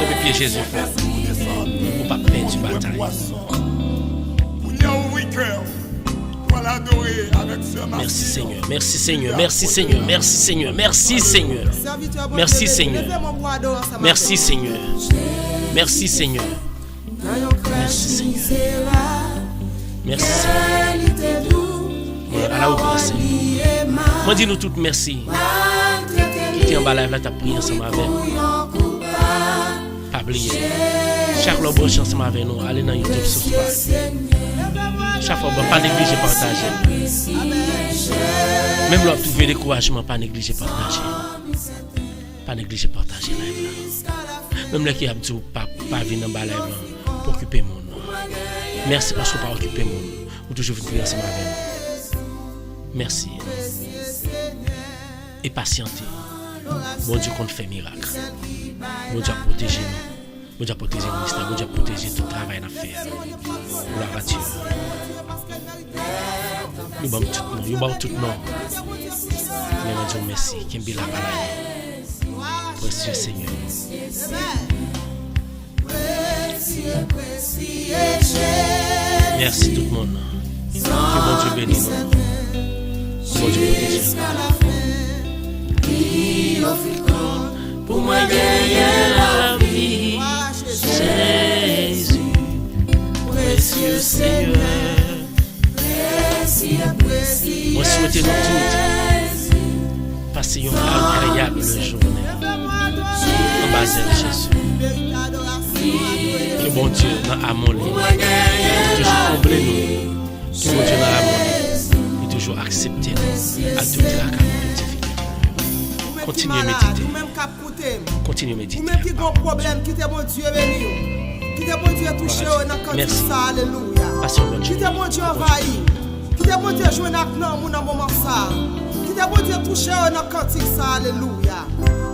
vais pied Jésus fort. Pour pas perdre du bataille. Merci Seigneur, merci Seigneur, merci Seigneur, merci Seigneur, merci Seigneur, merci Seigneur, merci Seigneur, merci Seigneur, merci Seigneur, merci Seigneur. À la haute, moi dis nous toutes merci. Qui est en bas là, t'as prié ensemble avec. Pas oublier. Chaque lot branche ensemble avec nous, allez dans YouTube subscribe. Chaque fois, pas négliger partager. Même là, trouver découragement, pas négliger partager. Pas négliger partager live là. Même là qui a dit pas venir dans bas live là pour occuper mon nom. Merci parce que pas occuper mon nom. Ou toujours venir prier ensemble avec nous. Merci. Et patienter. Bon Dieu qu'on fait miracle. Bon Dieu a protégé nous. Bon Dieu a protégé le ministère. Bon Dieu a protégé tout le travail à faire. Gloire à Dieu. Nous avons tout le monde. Nous avons tout le monde. Nous Dieu merci. Qui est la balaye. Précieux Seigneur. Merci tout le monde. Que bon Dieu bénisse nous. Bon Dieu protège nous. Pour moi gagner la vie, Jésus, précieux Seigneur. Moi souhaite nous tous passer une agréable journée en bas de Jésus. Que bon Dieu dans l'amour, toujours combler nous. Que bon Dieu dans l'amour, et toujours accepter nous à toute la captivité. Continuez à méditer. Continuez à méditer. Vous-même qui avez un problème, quittez mon Dieu béni. Quittez mon Dieu touché dans le cantique ça, alléluia. Quittez mon Dieu envahi. Quittez mon Dieu jouer dans le moment ça. Quittez mon Dieu touché dans le cantique ça, alléluia.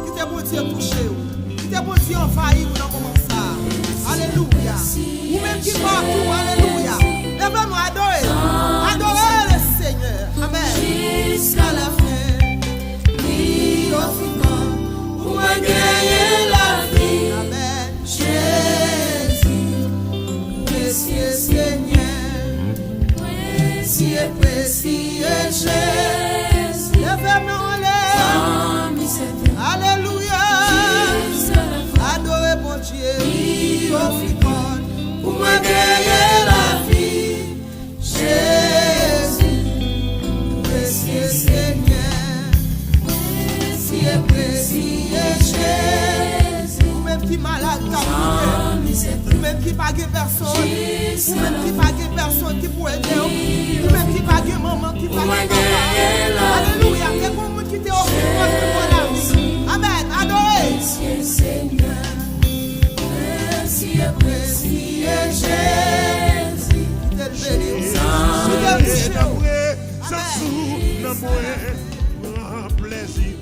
Quittez mon Dieu touché. Quittez mon Dieu envahi dans le moment ça. Alléluia. Vous-même qui partout, alléluia. Lèvez-nous adorer. Adorez le Seigneur. Amen. Jusqu'à la fin. Pour gagner la vie, amen. Jésus, précieux Seigneur, précieux, précieux Jésus, lève-moi en l'air, alléluia, adorez mon Dieu, pour gagner la vie, Jésus, précieux Seigneur. Précieux Jésus, vous-même qui malade, vous-même qui pas personne, vous-même qui pas personne qui pourrait aider, vous-même qui pas maman qui pas alléluia, il y a beaucoup qui t'est offert pour la vie. Amen, adorez. Précieux Seigneur, précieux Jésus,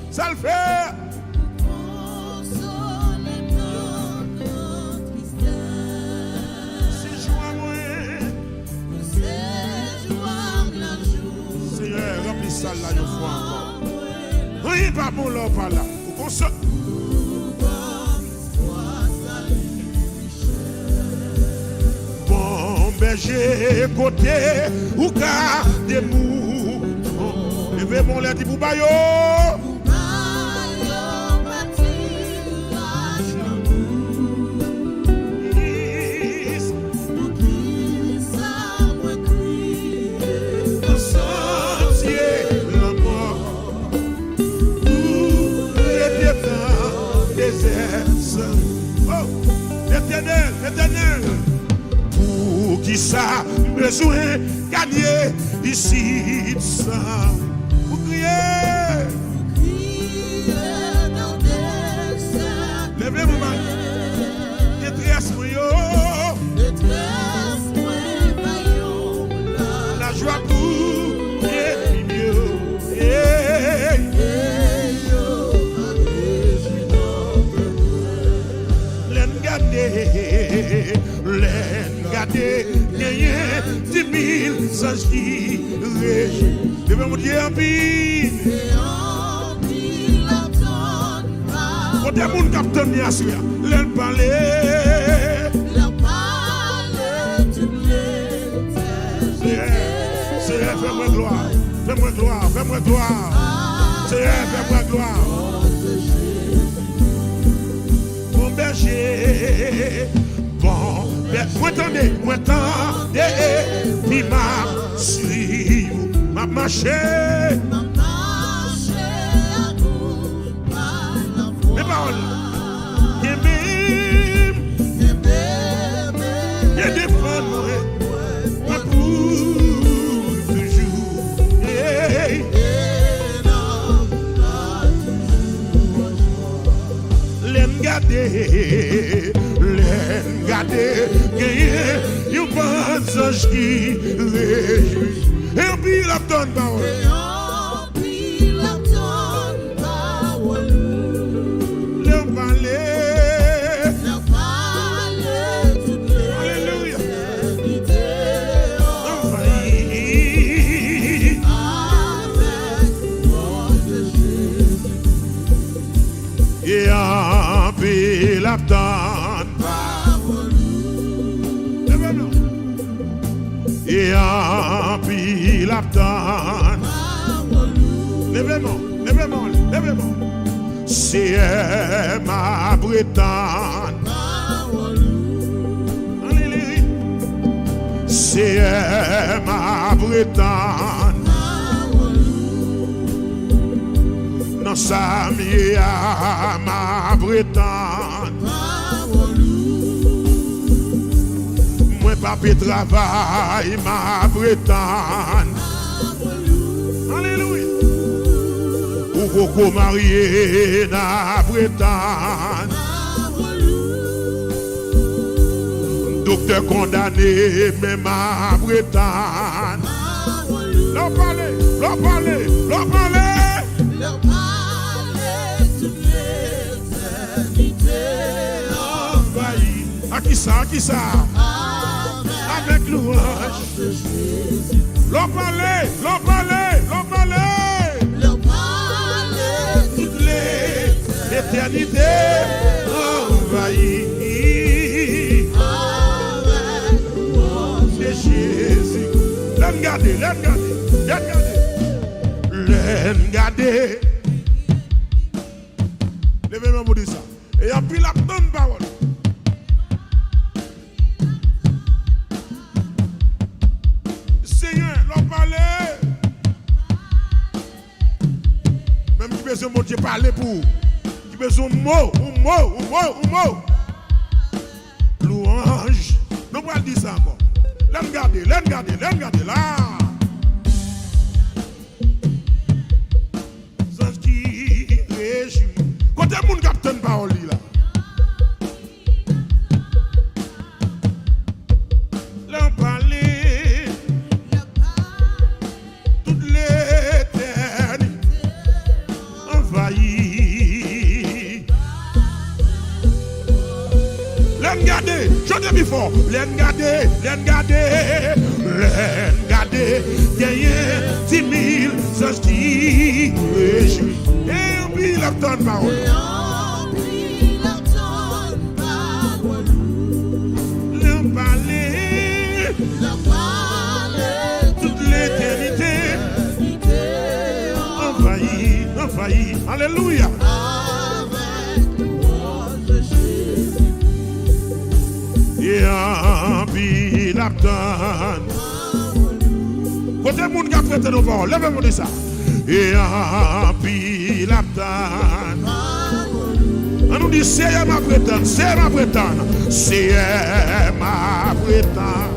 Ça le fait. C'est joie moi. Seigneur, remplis ça là une fois encore. Oui, pas bon là, pas là. Pour ça. Bon berger côté ou garde mou. Levez mon lait pour bayo. Éternel, pour qui ça besoin gagner ici ça, pour crier dans des désert, levez-vous main, détresse la joie pour Regardez, 10 000 anges qui régissent. Devez-moi Dieu en pile. Quand des gens qui ont tenu à suivre, leur parler. C'est fais-moi gloire, fais-moi gloire, fais-moi gloire. C'est fais-moi gloire. Mon berger, bon, moi attendez, il m'a suivi, m'a marché. Mes paroles, il défend moi pour toujours. L'aime garder, il pense à ce qui réjouit. Et puis il a donné parole. Levez-moi. C'est ma Bretagne. C'est ma Bretagne. Non, ça m'y a ma Bretagne. Moi, papi travail, ma Bretagne. Alléluia. Ou beaucoup marié na Bretagne. Docteur condamné, mais ma Bretagne. L'on parler. À qui ça? Avec louange. L'on parler. Toute l'éternité envahie. C'est Jésus. L'en garder. Levez-moi pour dire ça. Et en plus la bonne parole. Seigneur, l'on parlait. Même qui besoin de Dieu parler pour. Qui besoin de mots, ou mot. Louange. Nous allons dire ça encore. L'en garder là. Sans qui réjouit. Quand le monde capte une parole là. L'en parler. Toute l'éternité envahie. L'en garder. Je te dis fort. L'en garder. Gagner 10 000 sans qui réjouit. Et on prie la tonne parole. L'en parler. Toute l'éternité envahie. Alléluia. Et en prie la tonne. Côté monde qui a prêté nos paroles, levez-moi de ça. Et en pile la tonne. On nous dit c'est ma Bretagne. C'est ma Bretagne.